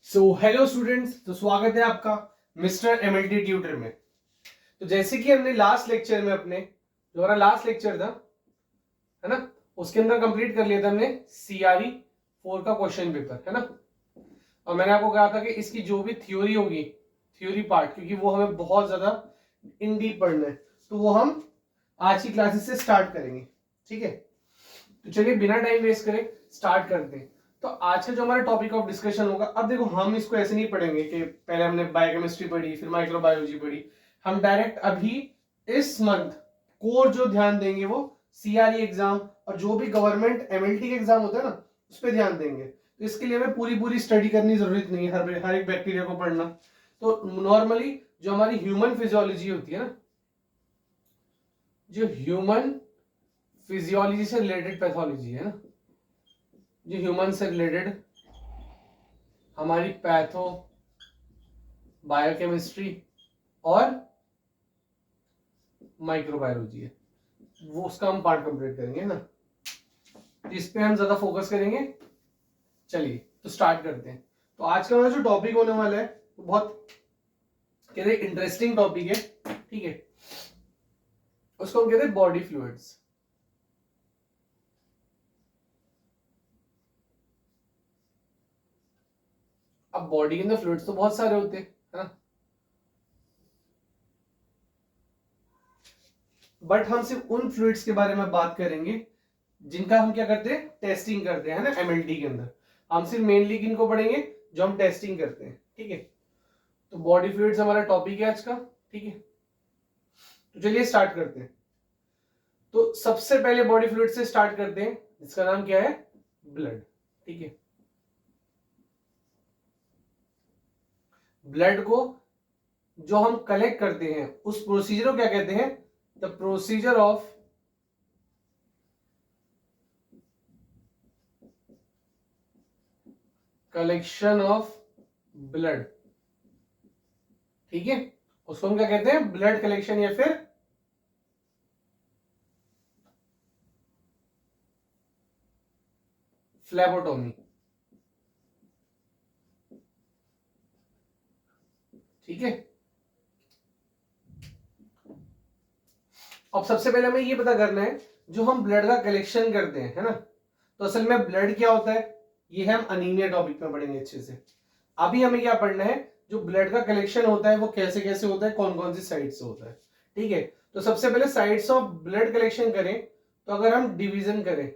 Hello students, तो स्वागत है आपका मिस्टर एमएलटी ट्यूटर में। तो जैसे कि हमने लास्ट लेक्चर में अपने जो हमारा लास्ट लेक्चर था, है ना, उसके अंदर कंप्लीट कर लिया था हमने सीआरई 4 का क्वेश्चन पेपर, है ना। और मैंने आपको कहा था कि इसकी जो भी थ्योरी होगी, थ्योरी पार्ट, क्योंकि वो हमें बहुत ज्यादा इन डीप पढ़ना है, तो वो हम आज की क्लासेस से स्टार्ट करेंगे। ठीक है, तो चलिए बिना टाइम वेस्ट करें स्टार्ट करते हैं। तो आज का जो हमारा टॉपिक ऑफ डिस्कशन होगा, अब देखो हम इसको ऐसे नहीं पढ़ेंगे कि पहले हमने बायोकेमिस्ट्री पढ़ी फिर माइक्रोबायोलॉजी पढ़ी। हम डायरेक्ट अभी इस मंथ कोर जो ध्यान देंगे वो सीआरई एग्जाम और जो भी गवर्नमेंट एमएलटी के एग्जाम होता है ना, उस पर ध्यान देंगे। तो इसके लिए हमें पूरी पूरी स्टडी करनी जरूरत नहीं है, हर एक बैक्टीरिया को पढ़ना। तो नॉर्मली जो हमारी ह्यूमन फिजियोलॉजी होती है ना, जो ह्यूमन फिजियोलॉजी से रिलेटेड पैथोलॉजी है ना, जो ह्यूमन से रिलेटेड हमारी पैथो बायोकेमिस्ट्री और माइक्रोबायोलॉजी है, वो उसका हम पार्ट कंप्लीट करेंगे ना, इस पे हम ज्यादा फोकस करेंगे। चलिए तो स्टार्ट करते हैं। तो आज का हमारा जो टॉपिक होने वाला है वो बहुत कहते हैं इंटरेस्टिंग टॉपिक है। ठीक है, उसको हम कहते हैं बॉडी फ्लूइड्स। अब बॉडी के अंदर फ्लूइड्स तो बहुत सारे होते हैं, है ना, बट हम सिर्फ उन फ्लूइड्स के बारे में बात करेंगे जिनका हम क्या करते हैं, टेस्टिंग करते हैं, है ना, एमएलटी के अंदर। हम सिर्फ मेनली किनको पढ़ेंगे, जो हम टेस्टिंग करते हैं। ठीक है, तो बॉडी फ्लूइड्स हमारा टॉपिक है आज का। ठीक है, तो चलिए स्टार्ट करते हैं। तो सबसे पहले बॉडी फ्लूइड से स्टार्ट करते हैं, जिसका नाम क्या है, ब्लड। ठीक है, ब्लड को जो हम कलेक्ट करते हैं उस प्रोसीजर को क्या कहते हैं, the procedure of collection of blood. ठीक है, उसको हम क्या कहते हैं, ब्लड कलेक्शन या फिर फ्लैबोटोमी। ठीक है, अब सबसे पहले हमें ये पता करना है, जो हम ब्लड का कलेक्शन करते हैं, है ना, तो असल में ब्लड क्या होता है, ये हम अनीमिया टॉपिक में पढ़ेंगे अच्छे से। अभी हमें क्या पढ़ना है, जो ब्लड का कलेक्शन होता है वो कैसे कैसे होता है, कौन कौन सी साइट से होता है। ठीक है, तो सबसे पहले साइट्स ऑफ ब्लड कलेक्शन करें, तो अगर हम डिवीजन करें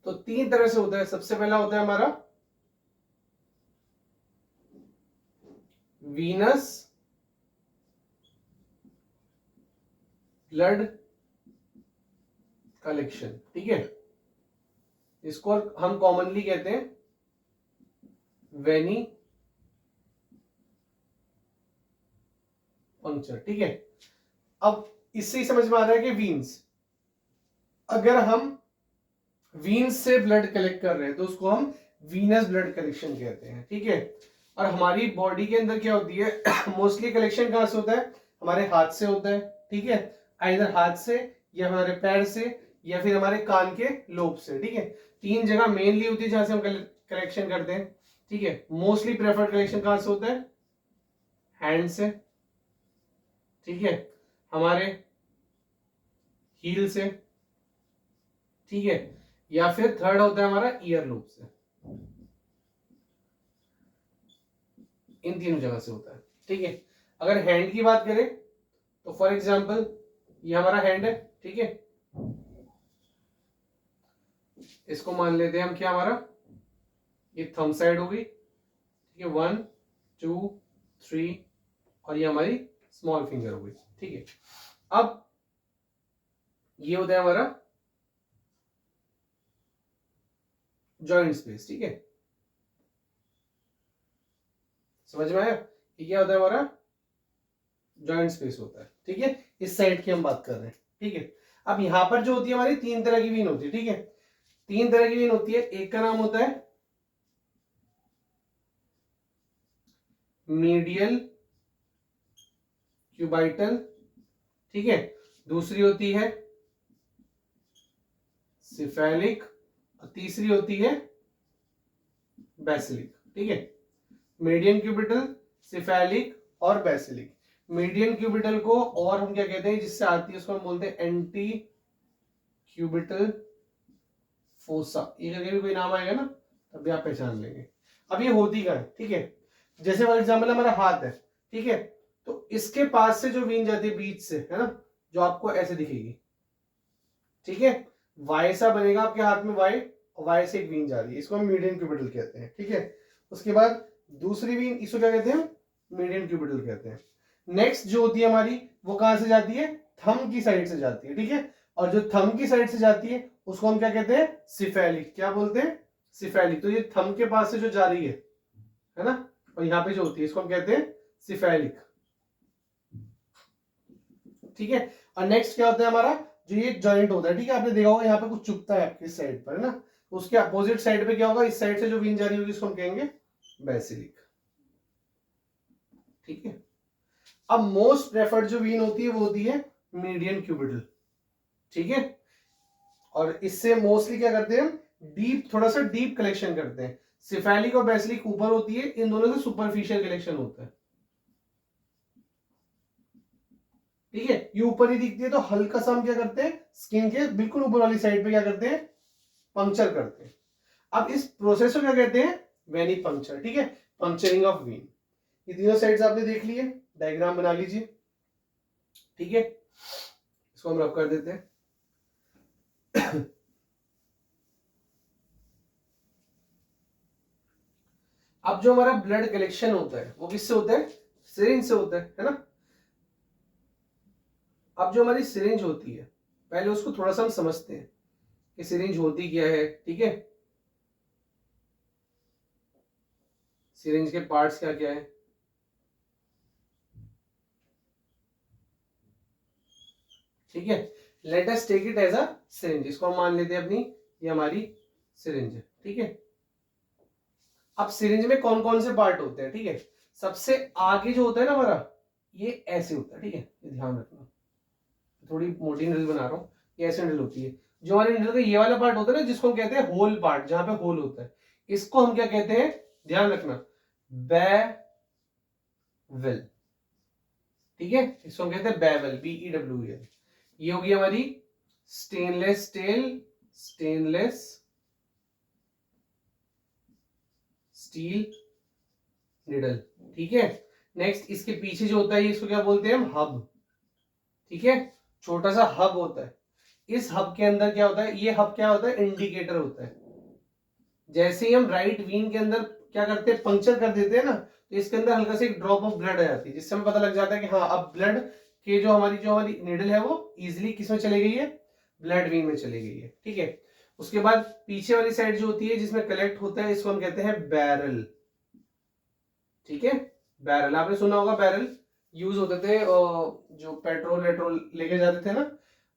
तो 3 तरह से होता है। सबसे पहला होता है हमारा वीनस ब्लड कलेक्शन। ठीक है, इसको हम कॉमनली कहते हैं वेनी पंक्चर। ठीक है, अब इससे ही समझ में आ रहा है कि वीन्स, अगर हम वीन्स से ब्लड कलेक्ट कर रहे हैं तो उसको हम वीनस ब्लड कलेक्शन कहते हैं। ठीक है, और हमारी बॉडी के अंदर क्या होती है मोस्टली कलेक्शन कहां से होता है, हमारे हाथ से होता है। ठीक है, आइदर हाथ से या हमारे पैर से या फिर हमारे कान के लोब से। ठीक है, 3 जगह मेनली होती है जहां से हम कलेक्शन करते हैं। ठीक है, मोस्टली प्रेफर्ड कलेक्शन कहां से होता है, हैंड से। ठीक है, हमारे हील से। ठीक है, या फिर थर्ड होता है हमारा ईयर लोब से। इन तीनों जगह से होता है। ठीक है, अगर हैंड की बात करें तो फॉर एग्जांपल ये हमारा हैंड है। ठीक है, इसको मान लेते हैं हम क्या, हमारा ये थंब साइड होगी। ठीक है, 1 2 3, और ये हमारी स्मॉल फिंगर होगी। ठीक है, अब ये होता है हमारा जॉइंट स्पेस। ठीक है, समझ में आया, ये क्या होता है हमारा जॉइंट स्पेस होता है। ठीक है, इस साइड की हम बात कर रहे हैं। ठीक है, अब यहां पर जो होती है हमारी 3 तरह की वीन होती है। ठीक है, 3 तरह की वीन होती है। एक का नाम होता है मीडियल क्यूबाइटल। ठीक है, दूसरी होती है सिफेलिक, और तीसरी होती है बेसिलिक। ठीक है, मीडियन क्यूबिटल, सिफेलिक और बेसिलिक। मीडियन क्यूबिटल को और हम क्या कहते हैं, जिससे आती है उसको हम बोलते हैं एंटी क्यूबिटल फोसा। ये करके भी कोई नाम आएगा ना तभी आप पहचान लेंगे। अब ये होती क्या है, ठीक है, जैसे फॉर एग्जाम्पल हमारा हाथ है, ठीक है, तो इसके पास से जो वीन जाती है बीच से, है ना, जो आपको ऐसे दिखेगी, ठीक है, वाई सा बनेगा आपके हाथ में वाई, और वाई से एक वीन जा रही है, इसको हम मीडियन क्यूबिटल कहते हैं। ठीक है, उसके बाद दूसरी वीन, इसको क्या कहते हैं, मीडियन क्यूबिटल कहते हैं। नेक्स्ट जो होती है हमारी, वो कहां से जाती है, थंब की साइड से जाती है। ठीक है, और जो थंब की साइड से जाती है उसको हम क्या कहते हैं, सिफेलिक। क्या बोलते हैं, सिफेलिक। तो ये थंब के पास से जो जा रही है ना, और यहाँ पे जो होती है इसको हम कहते हैं सिफेलिक। ठीक है, और नेक्स्ट क्या होता है हमारा, जो ये जॉइंट होता है, ठीक है, आपने देखा होगा यहाँ पे कुछ चुभता है आपकी साइड पर, है ना, उसके अपोजिट साइड पे क्या होगा, इस साइड से जो वीन जा रही होगी इसको हम कहेंगे बेसिलिक। ठीक है, अब मोस्ट प्रेफर्ड जो वीन होती है वो होती है मीडियन क्यूबिटल। ठीक है, और इससे मोस्टली क्या करते हैं, डीप, थोड़ा सा डीप कलेक्शन करते हैं। सिफेलिक और बेसिलिक ऊपर होती है, इन दोनों से सुपरफिशियल कलेक्शन होता है। ठीक है, ये ऊपर ही दिखती है तो हल्का सा हम क्या करते हैं, स्किन के बिल्कुल ऊपर वाली साइड पे क्या करते हैं, पंक्चर करते हैं। अब इस प्रोसेस को क्या कहते हैं, वेनी पंक्चर। ठीक है, पंक्चरिंग ऑफ वीन। ये तीनों साइड्स आपने देख लिए, डायग्राम बना लीजिए। ठीक है, इसको हम रब कर देते हैं। अब जो हमारा ब्लड कलेक्शन होता है वो किससे होता है, सिरिंज से होता है ना। अब जो हमारी सिरिंज होती है, पहले उसको थोड़ा सा हम समझते हैं कि सिरिंज होती क्या है। ठीक है, सिरिंज के पार्ट्स क्या क्या है। ठीक है, let us take it as a syringe. इसको हम मान लेते हैं अपनी, ये हमारी सिरिंज है। ठीक है, अब सिरिंज में कौन कौन से पार्ट होते हैं, ठीक है, सबसे आगे जो होता है ना हमारा, ये ऐसे होता है। ठीक है, ये ध्यान रखना, थोड़ी मोटी निडल बना रहा हूँ, ये ऐसे निडल होती है। जो हमारी निडल का ये वाला पार्ट होता है ना, जिसको हम कहते हैं होल पार्ट, जहां पे होल होता है, इसको हम क्या कहते हैं, ध्यान रखना, बेवल। ठीक है, इसको हम कहते हैं बेवल, BEWL। ये होगी हमारी स्टेनलेस स्टील निडल। ठीक है, नेक्स्ट इसके पीछे जो होता है इसको क्या बोलते हैं हम, हब। ठीक है, छोटा सा हब होता है। इस हब के अंदर क्या होता है, ये हब क्या होता है, इंडिकेटर होता है। जैसे ही हम राइट वीन के अंदर क्या करते हैं, पंक्चर कर देते हैं ना, तो इसके अंदर हल्का सा एक ड्रॉप ऑफ ब्लड आ जाती है, जिससे हमें पता लग जाता है कि हाँ, अब ब्लड के जो हमारी निडल है वो इजिली किसमें चली गई है, ब्लड वीन में चली गई है। ठीक है, उसके बाद पीछे वाली साइड जो होती है जिसमें कलेक्ट होता है, इसको हम कहते हैं बैरल। ठीक है, बैरल आपने सुना होगा, बैरल यूज होते थे जो पेट्रोल वेट्रोल लेके जाते थे ना,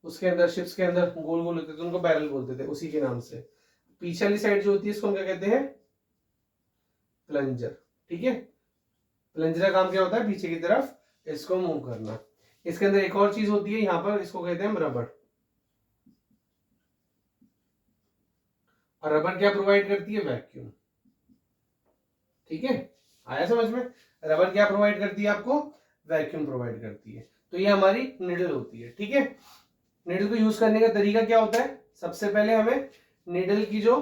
उसके अंदर शिप्स के अंदर गोल गोल होते थे, उनको बैरल बोलते थे, उसी के नाम से। पीछे वाली साइड जो होती है इसको हम क्या कहते हैं, प्लंजर। ठीक है, प्लंजर का काम क्या होता है, पीछे की तरफ इसको मूव करना। इसके अंदर एक और चीज होती है यहाँ पर, इसको कहते हैं रबर। और रबर क्या प्रोवाइड करती है, वैक्यूम। ठीक है, आया समझ में, रबर क्या प्रोवाइड करती है आपको, वैक्यूम प्रोवाइड करती है। तो ये हमारी निडल होती है। ठीक है, निडल को यूज करने का तरीका क्या होता है, सबसे पहले हमें निडल की जो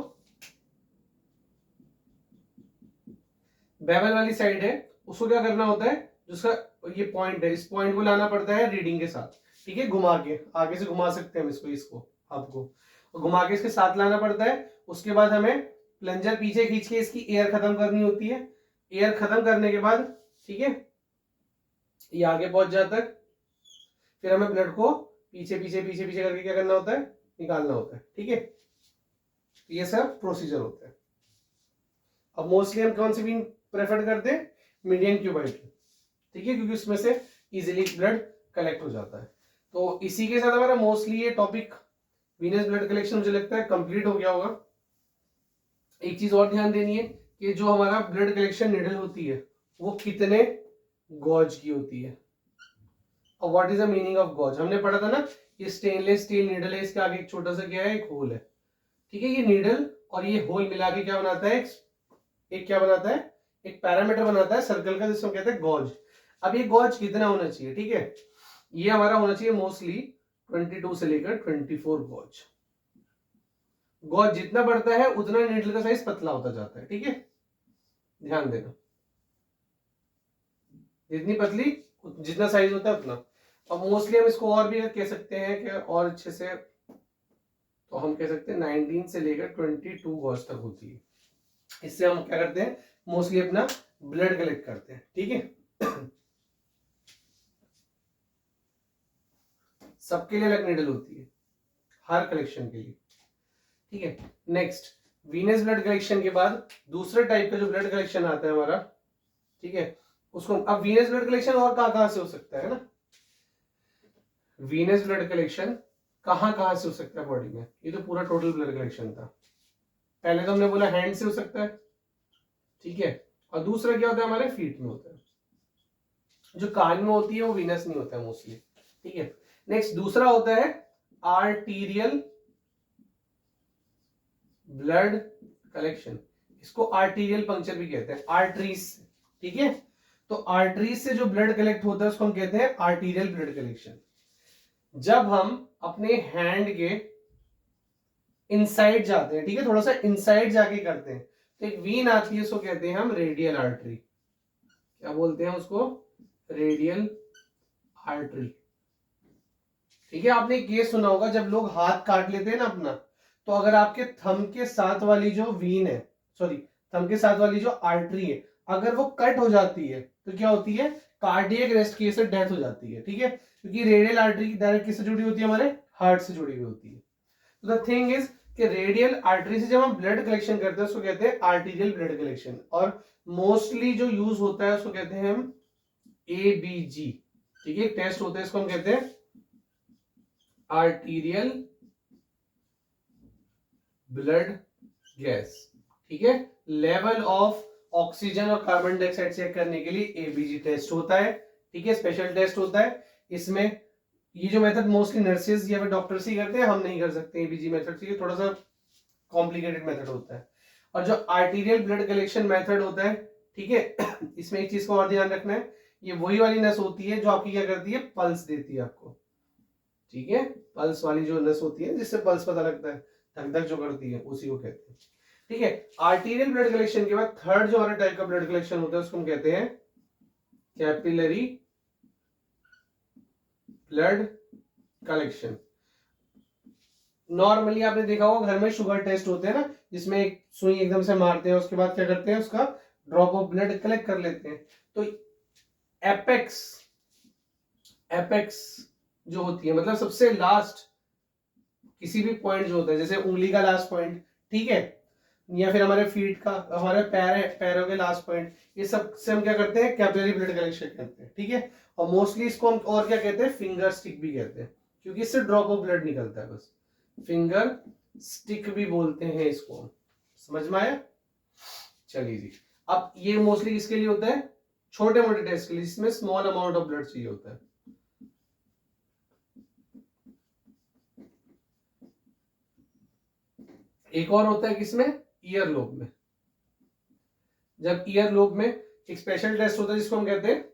बेवल वाली साइड है उसको क्या करना होता है, जिसका ये पॉइंट है, इस पॉइंट को लाना पड़ता है रीडिंग के साथ। ठीक है, घुमा के, आगे से घुमा सकते हैं हम इसको आपको घुमा के इसके साथ लाना पड़ता है। उसके बाद हमें प्लंजर पीछे खींच के इसकी एयर खत्म करनी होती है। एयर खत्म करने के बाद, ठीक है, ये आगे पहुंच जाता है। फिर हमें ब्लड को पीछे पीछे पीछे पीछे करके क्या करना होता है, निकालना होता है। ठीक है, ये सब प्रोसीजर होता है। अब मोस्टली हम कौन सी बीन प्रेफर करते हैं, मीडियम क्यूबाइट। ठीक है, क्योंकि उसमें से इजीली ब्लड कलेक्ट हो जाता है। तो इसी के साथ हमारा मोस्टली ये टॉपिक वीनस ब्लड कलेक्शन मुझे लगता है कंप्लीट हो गया होगा। एक चीज और ध्यान देनी है कि जो हमारा ब्लड कलेक्शन निडल होती है वो कितने गॉज की होती है। और what is the meaning of gauze, हमने पढ़ा था ना, ये स्टेनलेस स्टील निडल है, इसके आगे एक छोटा सा क्या है, एक होल है। ठीक है। ये नीडल और ये होल मिला के क्या बनाता है, एक क्या बनाता है, एक पैरामीटर बनाता है सर्कल का, जिसको कहते हैं गॉज। अब ये गॉज कितना होना चाहिए, ठीक है, ये हमारा होना चाहिए मोस्टली 22 से लेकर 24 गॉज। गॉज जितना बढ़ता है उतना नीडल का साइज पतला होता जाता है, ठीक है, ध्यान देना। जितनी पतली जितना साइज होता है उतना। और मोस्टली हम इसको और भी कह सकते हैं कि और अच्छे से, तो हम कह सकते हैं 19 से लेकर 22 गॉज तक होती है। इससे हम क्या करते हैं, मोस्टली अपना ब्लड कलेक्ट करते हैं, ठीक है। सबके लिए अलग नीडल होती है, हर कलेक्शन के लिए, ठीक है। नेक्स्ट, वीनस ब्लड कलेक्शन के बाद दूसरे टाइप का जो ब्लड कलेक्शन आता है हमारा, ठीक है, उसको अब वीनस ब्लड कलेक्शन और कहां से हो सकता है ना, वीनस ब्लड कलेक्शन कहां से हो सकता है बॉडी में, ये तो पूरा टोटल ब्लड कलेक्शन था। पहले तो हमने बोला हैंड से हो सकता है, ठीक है, और दूसरा क्या होता है हमारे फीट में होता है। जो कान में होती है वो वीनस नहीं होता है मोस्टली, ठीक है। नेक्स्ट दूसरा होता है आर्टीरियल ब्लड कलेक्शन, इसको आर्टीरियल पंक्चर भी कहते हैं, आर्टरीज, ठीक है। तो आर्टरीज से जो ब्लड कलेक्ट होता है उसको हम कहते हैं आर्टीरियल ब्लड कलेक्शन। जब हम अपने हैंड के इनसाइड जाते हैं, ठीक है, थोड़ा सा इनसाइड जाके करते हैं, तो एक वीन आती है, उसको कहते हैं हम रेडियल आर्टरी। क्या बोलते हैं उसको, रेडियल आर्टरी, ठीक है। आपने एक केस सुना होगा, जब लोग हाथ काट लेते हैं ना अपना, तो अगर आपके थंब के साथ वाली जो वीन है, सॉरी थंब के साथ वाली जो आर्टरी है, अगर वो कट हो जाती है तो क्या होती है, कार्डियक अरेस्ट केस से डेथ हो जाती है, ठीक है, क्योंकि रेडियल आर्टरी डायरेक्ट किससे जुड़ी होती है, हमारे हार्ट से जुड़ी हुई होती है। तो द थिंग इज कि रेडियल आर्टरी से जब हम ब्लड कलेक्शन करते हैं उसको कहते हैं आर्टीरियल ब्लड कलेक्शन, और मोस्टली जो यूज होता है उसको कहते हैं हम एबीजी, ठीक है, टेस्ट होता है, इसको हम कहते हैं आर्टीरियल ब्लड गैस, ठीक है। लेवल ऑफ ऑक्सीजन और कार्बन डाइऑक्साइड चेक करने के लिए एबीजी टेस्ट होता है, ठीक है, स्पेशल टेस्ट होता है। इसमें ये जो मेथड मोस्टली नर्सेज या फिर डॉक्टर्स ही करते हैं, हम नहीं कर सकते एबीजी मेथड, ठीक है, थोड़ा सा कॉम्प्लिकेटेड मेथड होता है। और जो आर्टीरियल ब्लड कलेक्शन मेथड होता है, ठीक है, इसमें एक चीज को और ध्यान रखना है, ये वही वाली नस होती है जो आपकी क्या करती है, पल्स देती है आपको, ठीक है, पल्स वाली जो नस होती है जिससे पल्स पता लगता है, धक धक जो करती है, उसी को कहते हैं, ठीक है। आर्टीरियल ब्लड कलेक्शन के बाद थर्ड जो हमारा टाइप का ब्लड कलेक्शन होता है उसको हम कहते हैं कैपिलरी ब्लड कलेक्शन। नॉर्मली आपने देखा होगा घर में शुगर टेस्ट होते हैं ना, जिसमें एक सुई एकदम से मारते हैं, उसके बाद क्या करते हैं, उसका ड्रॉप ऑफ ब्लड कलेक्ट कर लेते हैं। तो एपेक्स, एपेक्स जो होती है, मतलब सबसे लास्ट किसी भी पॉइंट जो होता है, जैसे उंगली का लास्ट पॉइंट, ठीक है, या फिर हमारे फीट का, हमारे पैरों के लास्ट पॉइंट, ये सब से हम क्या करते हैं, कैपिलरी ब्लड कलेक्शन करते हैं, ठीक है। और मोस्टली इसको हम और क्या कहते हैं, फिंगर स्टिक भी कहते हैं, क्योंकि इससे ड्रॉप ऑफ ब्लड निकलता है, बस फिंगर स्टिक भी बोलते हैं इसको, समझ में आया। चलिए जी, अब ये मोस्टली किसके लिए होता है, छोटे मोटे टेस्ट के लिए, जिसमें स्मॉल अमाउंट ऑफ ब्लड चाहिए होता है। एक और होता है किसमें, ईयर लोब में। जब ईयर लोब में एक स्पेशल टेस्ट होता है जिसको हम कहते हैं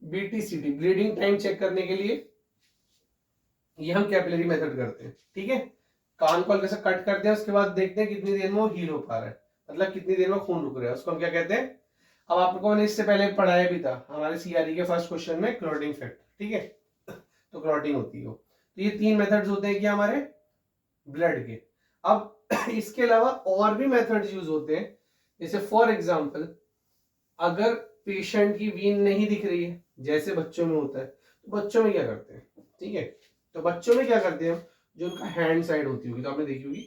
बीटीसीटी, ब्लीडिंग टाइम चेक करने के लिए ये हम कैपिलरी मेथड करते हैं, ठीक है। कान को हल्के से कट करते हैं, उसके बाद देखते हैं कितनी देर में वो हील हो पा रहा है, मतलब कितनी देर में खून रुक रहा है, उसको हम क्या कहते हैं। अब आपको मैंने इससे पहले पढ़ाया भी था हमारे सीआरई के फर्स्ट क्वेश्चन में, क्लॉटिंग फैक्टर, ठीक है, तो क्लॉटिंग होती है वो। तो ये तीन मेथड्स होते हैं क्या हमारे ब्लड के। अब इसके अलावा और भी मेथड्स यूज होते हैं, जैसे फॉर एग्जांपल अगर पेशेंट की वीन नहीं दिख रही है, जैसे बच्चों में होता है, तो बच्चों में क्या करते हैं, ठीक है, तो बच्चों में क्या करते हैं, जो उनका हैंड साइड होती होगी, तो आपने देखी होगी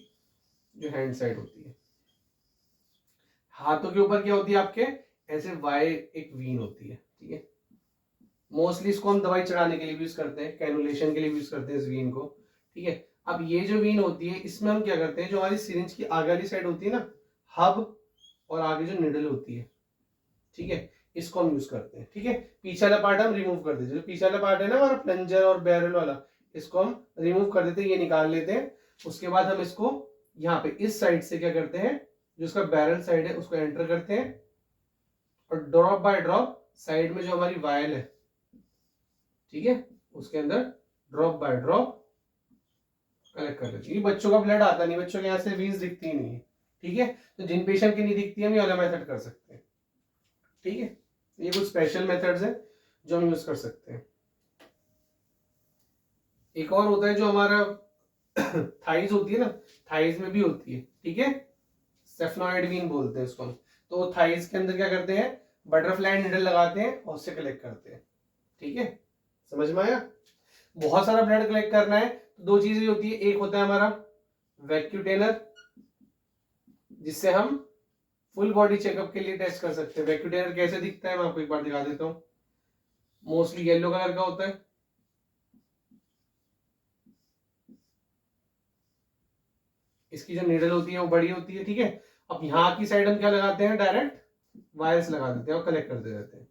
जो हैंड साइड होती है, हाथों के ऊपर क्या होती है आपके, ऐसे वाई एक वीन होती है, ठीक है। मोस्टली इसको हम दवाई चढ़ाने के लिए भी यूज करते हैं, कैनुलेशन के लिए भी यूज करते हैं इस वीन को, ठीक है। अब ये जो वीन होती है, इसमें हम क्या करते हैं, जो हमारी सिरिंज की आगे वाली साइड होती है ना, हब और आगे जो निडल होती है, ठीक है, इसको हम यूज करते हैं, ठीक है। पीछे वाला पार्ट हम रिमूव कर देते हैं, जो पीछे वाला पार्ट है ना हमारा प्लंजर और बैरल वाला, इसको हम रिमूव कर देते हैं, ये निकाल लेते हैं, उसके बाद हम इसको यहाँ पे इस साइड से क्या करते हैं, जो इसका बैरल साइड है उसको एंटर करते हैं और ड्रॉप बाय ड्रॉप साइड में जो हमारी वायल है, ठीक है, उसके अंदर ड्रॉप बाय ड्रॉप कलेक्ट कर लेते हैं। ये बच्चों का ब्लड आता नहीं, बच्चों के यहाँ से वीन्स दिखती ही नहीं है, ठीक है। तो जिन पेशेंट की नहीं दिखती है हम ये वाला मेथड कर सकते हैं, ठीक है। ये कुछ स्पेशल मेथड्स है जो हम यूज कर सकते हैं। एक और होता है जो हमारा थाइज होती है ना, थाइज में भी होती है, ठीक है, सेफनॉइड वीन बोलते हैं इसको हम। तो थाइज के अंदर क्या करते हैं, बटरफ्लाई निडल लगाते हैं और उससे कलेक्ट करते हैं, ठीक है, समझ में आया। बहुत सारा ब्लड कलेक्ट करना है तो दो चीजें होती है, एक होता है हमारा वैक्यूटेनर जिससे हम फुल बॉडी चेकअप के लिए टेस्ट कर सकते हैं। वैक्यूटेनर कैसे दिखता है मैं आपको एक बार दिखा देता हूं। मोस्टली येलो कलर का होता है, इसकी जो नीडल होती है वो बड़ी होती है, ठीक है। अब यहाँ की साइड हम क्या लगाते हैं, डायरेक्ट वायर्स लगा देते हैं और कलेक्ट करते रहते हैं।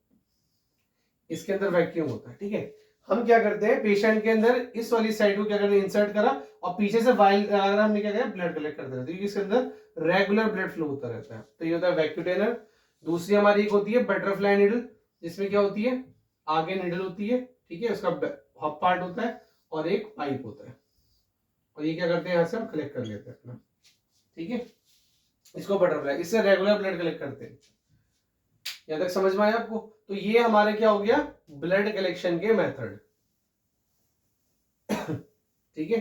इसके अंदर वैक्यूम होता है, ठीक है। हम क्या करते हैं, पेशेंट के अंदर इस वाली साइड को क्या करते हैं, इंसर्ट करा और पीछे से वायल अगर हमने क्या किया, ब्लड कलेक्ट करते रहते हैं, इसके अंदर रेगुलर ब्लड फ्लो होता रहता है। तो ये होता है वैक्यूटेनर। दूसरी हमारी एक होती है बटरफ्लाई निडल, जिसमें क्या होती है, आगे निडल होती है, ठीक है, उसका हब पार्ट होता है और एक पाइप होता है और ये क्या करते हैं, यहाँ से हम कलेक्ट कर लेते हैं अपना, ठीक है। इसको बटरफ्लाई, इससे रेगुलर ब्लड कलेक्ट करते हैं। यहां तक समझ में आया आपको। तो ये हमारे क्या हो गया, ब्लड कलेक्शन के मेथड, ठीक है।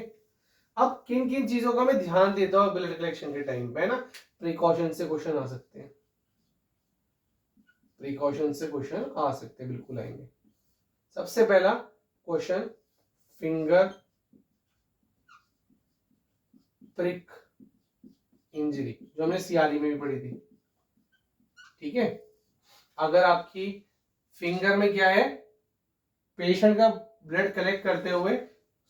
अब किन किन चीजों का मैं ध्यान देता हूं ब्लड कलेक्शन के टाइम पे, है ना, प्रिकॉशन से क्वेश्चन आ सकते हैं, प्रिकॉशन से क्वेश्चन आ सकते हैं, बिल्कुल आएंगे। सबसे पहला क्वेश्चन, फिंगर प्रिक इंजरी, जो हमने सीआरई में भी पढ़ी थी, ठीक है। अगर आपकी फिंगर में क्या है, पेशेंट का ब्लड कलेक्ट करते हुए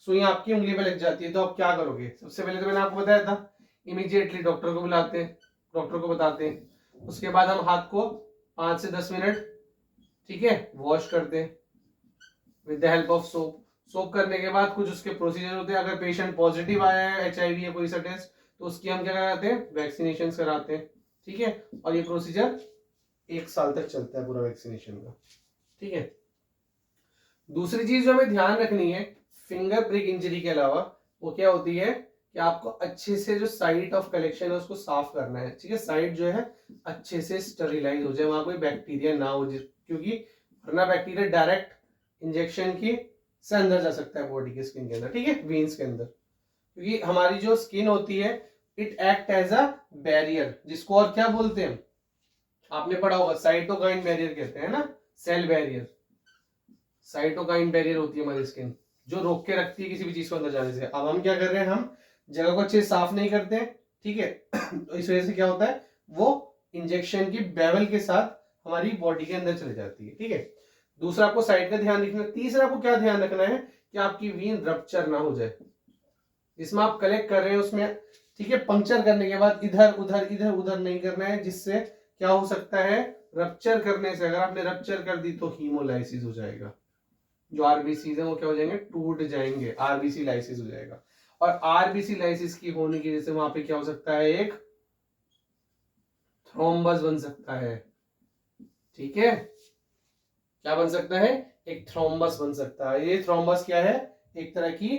सुई आपकी उंगली पे लग जाती है, तो आप क्या करोगे। सबसे पहले तो मैंने आपको बताया था, इमीडिएटली डॉक्टर को बुलाते हैं, डॉक्टर को बताते हैं। उसके बाद हम हाथ को 5 से 10 मिनट, ठीक है, वॉश करते हैं with the help of soap. Soap करने के बाद कुछ उसके प्रोसीजर होते हैं। अगर पेशेंट पॉजिटिव आया है HIV या कोई सा टेस्ट, तो उसकी हम क्या कराते हैं, वैक्सीनेशन कराते हैं, ठीक है। और ये प्रोसीजर 1 साल तक चलता है पूरा वैक्सीनेशन का, ठीक है। दूसरी चीज जो हमें ध्यान रखनी है फिंगर प्रिक इंजरी के अलावा, वो क्या होती है कि आपको अच्छे से जो साइट ऑफ कलेक्शन है उसको साफ करना है, ठीक है। साइट जो है अच्छे से स्टरिलाइज हो जाए, वहां कोई बैक्टीरिया ना हो, क्योंकि वरना बैक्टीरिया डायरेक्ट इंजेक्शन की से अंदर जा सकता है बॉडी के स्किन के अंदर, ठीक है, वेन्स के अंदर। क्योंकि हमारी जो स्किन होती है it act as a barrier, जिसको और क्या बोलते हैं, आपने पढ़ा होगा, साइटोकाइन बैरियर कहते हैं ना, सेल बैरियर। साइटोकाइन बैरियर होती है हमारी स्किन, जो रोक के रखती है किसी भी चीज को अंदर जाने से। अब हम क्या कर रहे हैं, हम जगह को अच्छे से साफ नहीं करते हैं, ठीक है। तो इस वजह से क्या होता है, वो इंजेक्शन की बेवल के साथ हमारी बॉडी के अंदर चले जाती है, ठीक है। दूसरा आपको साइड का ध्यान रखना है। तीसरा आपको क्या ध्यान रखना है कि आपकी वीन रप्चर ना हो जाए, जिसमें आप कलेक्ट कर रहे हैं उसमें, ठीक है, पंक्चर करने के बाद इधर उधर नहीं करना है, जिससे क्या हो सकता है, रप्चर करने से, अगर आपने रप्चर कर दी तो हीमोलाइसिस हो जाएगा, जो आरबीसी है वो क्या हो जाएंगे, टूट जाएंगे, आरबीसी लाइसिस हो जाएगा। और आरबीसी लाइसिस की होने की वजह से वहां पे क्या हो सकता है, एक थ्रोम्बस बन सकता है, ठीक है। क्या बन सकता है, एक थ्रोम्बस बन सकता है। ये थ्रोम्बस क्या है, एक तरह की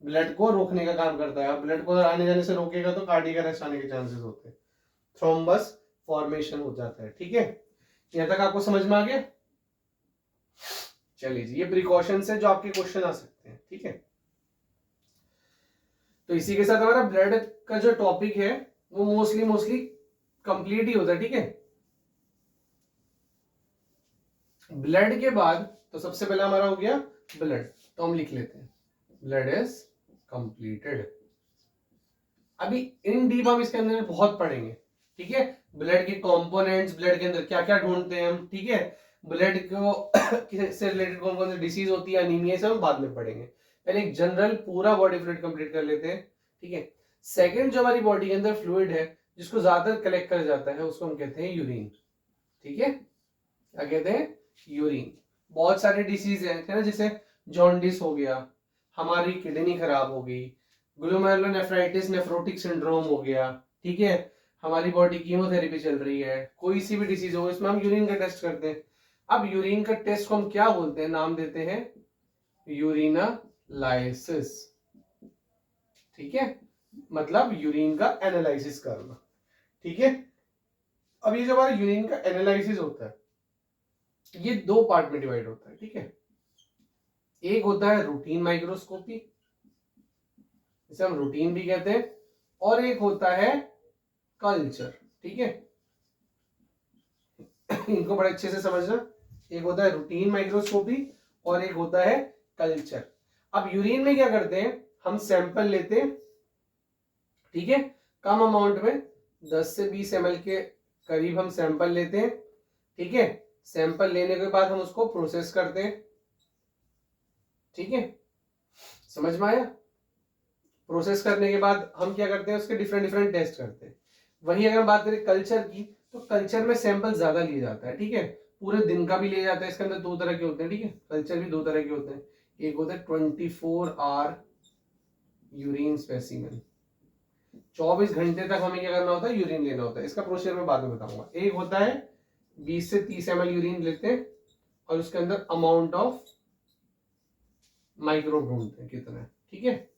ब्लड को रोकने का काम करता है। ब्लड को आने जाने से रोकेगा तो कार्डियक अरेस्ट आने के चांसेस होते हैं, थ्रोम्बस फॉर्मेशन हो जाता है, ठीक है। यहां तक आपको समझ में आ गया। चलिए जी, ये प्रिकॉशंस है जो आपके क्वेश्चन आ सकते हैं, ठीक है। तो इसी के साथ हमारा ब्लड का जो टॉपिक है वो मोस्टली कंप्लीट ही होता है, ठीक है। ब्लड के बाद तो सबसे पहले हमारा हो गया ब्लड, तो हम लिख लेते हैं ब्लड इज कंप्लीटेड। अभी इन डीप हम इसके अंदर बहुत पढ़ेंगे, ठीक है। ब्लड के कंपोनेंट्स, ब्लड के अंदर क्या क्या ढूंढते हैं हम, ठीक है। ब्लड को से रिलेटेड कौन कौन सी डिसीज होती है, अनीमिया, सब हम बाद में पढ़ेंगे। पहले एक जनरल पूरा बॉडी फ्लूइड कंप्लीट कर लेते हैं, ठीक है। सेकंड जो हमारी बॉडी के अंदर फ्लूइड है जिसको ज्यादातर कलेक्ट कर जाता है उसको हम कहते हैं यूरिन, ठीक है। क्या कहते हैं, यूरिन। बहुत सारे डिसीज है ना, जैसे जॉन्डिस हो गया, हमारी किडनी खराब हो गई, ग्लोमेरुलोनेफ्राइटिस नेफ्रोटिक सिंड्रोम हो गया, ठीक है, हमारी बॉडी कीमोथेरेपी चल रही है, कोई सी भी डिसीज हो, इसमें हम यूरिन का टेस्ट करते हैं। अब यूरिन का टेस्ट को हम क्या बोलते हैं, नाम देते हैं यूरिनालाइसिस, ठीक है, मतलब यूरिन का एनालिसिस करना, ठीक है। अब ये जो हमारा यूरिन का एनालिसिस होता है ये दो पार्ट में डिवाइड होता है, ठीक है। एक होता है रूटीन माइक्रोस्कोपी, इसे हम रूटीन भी कहते हैं, और एक होता है कल्चर, ठीक है। इनको बड़े अच्छे से समझना, एक होता है रूटीन माइक्रोस्कोपी और एक होता है कल्चर। अब यूरिन में क्या करते हैं, हम सैंपल लेते हैं, ठीक है, कम अमाउंट में 10 से 20 ml के करीब हम सैंपल लेते हैं, ठीक है। सैंपल लेने के बाद हम उसको प्रोसेस करते हैं, ठीक है, समझ में आया। प्रोसेस करने के बाद हम क्या करते हैं, उसके डिफरेंट डिफरेंट टेस्ट करते हैं। वही अगर हम बात करें कल्चर की, तो कल्चर में सैंपल ज्यादा लिया जाता है, ठीक है, पूरे दिन का भी लिया जाता है। इसके अंदर दो तरह के होते हैं, ठीक है, कल्चर भी दो तरह के होते हैं। एक होता है 24 आवर यूरिन स्पेसिमेन, 24 घंटे तक हमें क्या करना होता है, यूरिन लेना होता है। इसका प्रोसीजर मैं बाद में बताऊंगा। एक होता है 20 से 30 ml यूरिन लेते हैं और उसके अंदर अमाउंट ऑफ माइक्रोब ढूंढते हैं कितना है, ठीक है,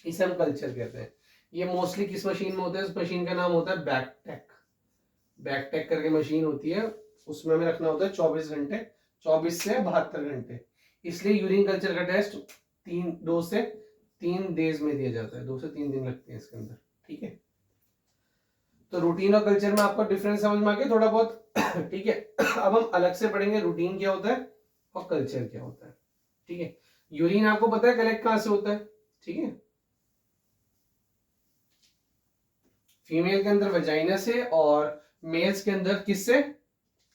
इसे हम कल्चर कहते हैं। ये मोस्टली किस मशीन में होता है, इस मशीन का नाम होता है बैकटेक। बैकटेक करके मशीन होती है, उसमें हमें रखना होता है 24 घंटे, 24 से 72 घंटे। इसलिए यूरिन कल्चर का टेस्ट 2 से 3 डेज में दिया जाता है, 2 से 3 दिन लगते हैं इसके अंदर, ठीक है। तो रूटीन और कल्चर में आपको डिफरेंस समझ में आ गया थोड़ा बहुत, ठीक है। अब हम अलग से पढ़ेंगे रूटीन क्या होता है और कल्चर क्या होता है, ठीक है। यूरिन आपको पता है कलेक्ट कहां से होता है, ठीक है, फीमेल के अंदर वजाइना से और मेल्स के अंदर किससे,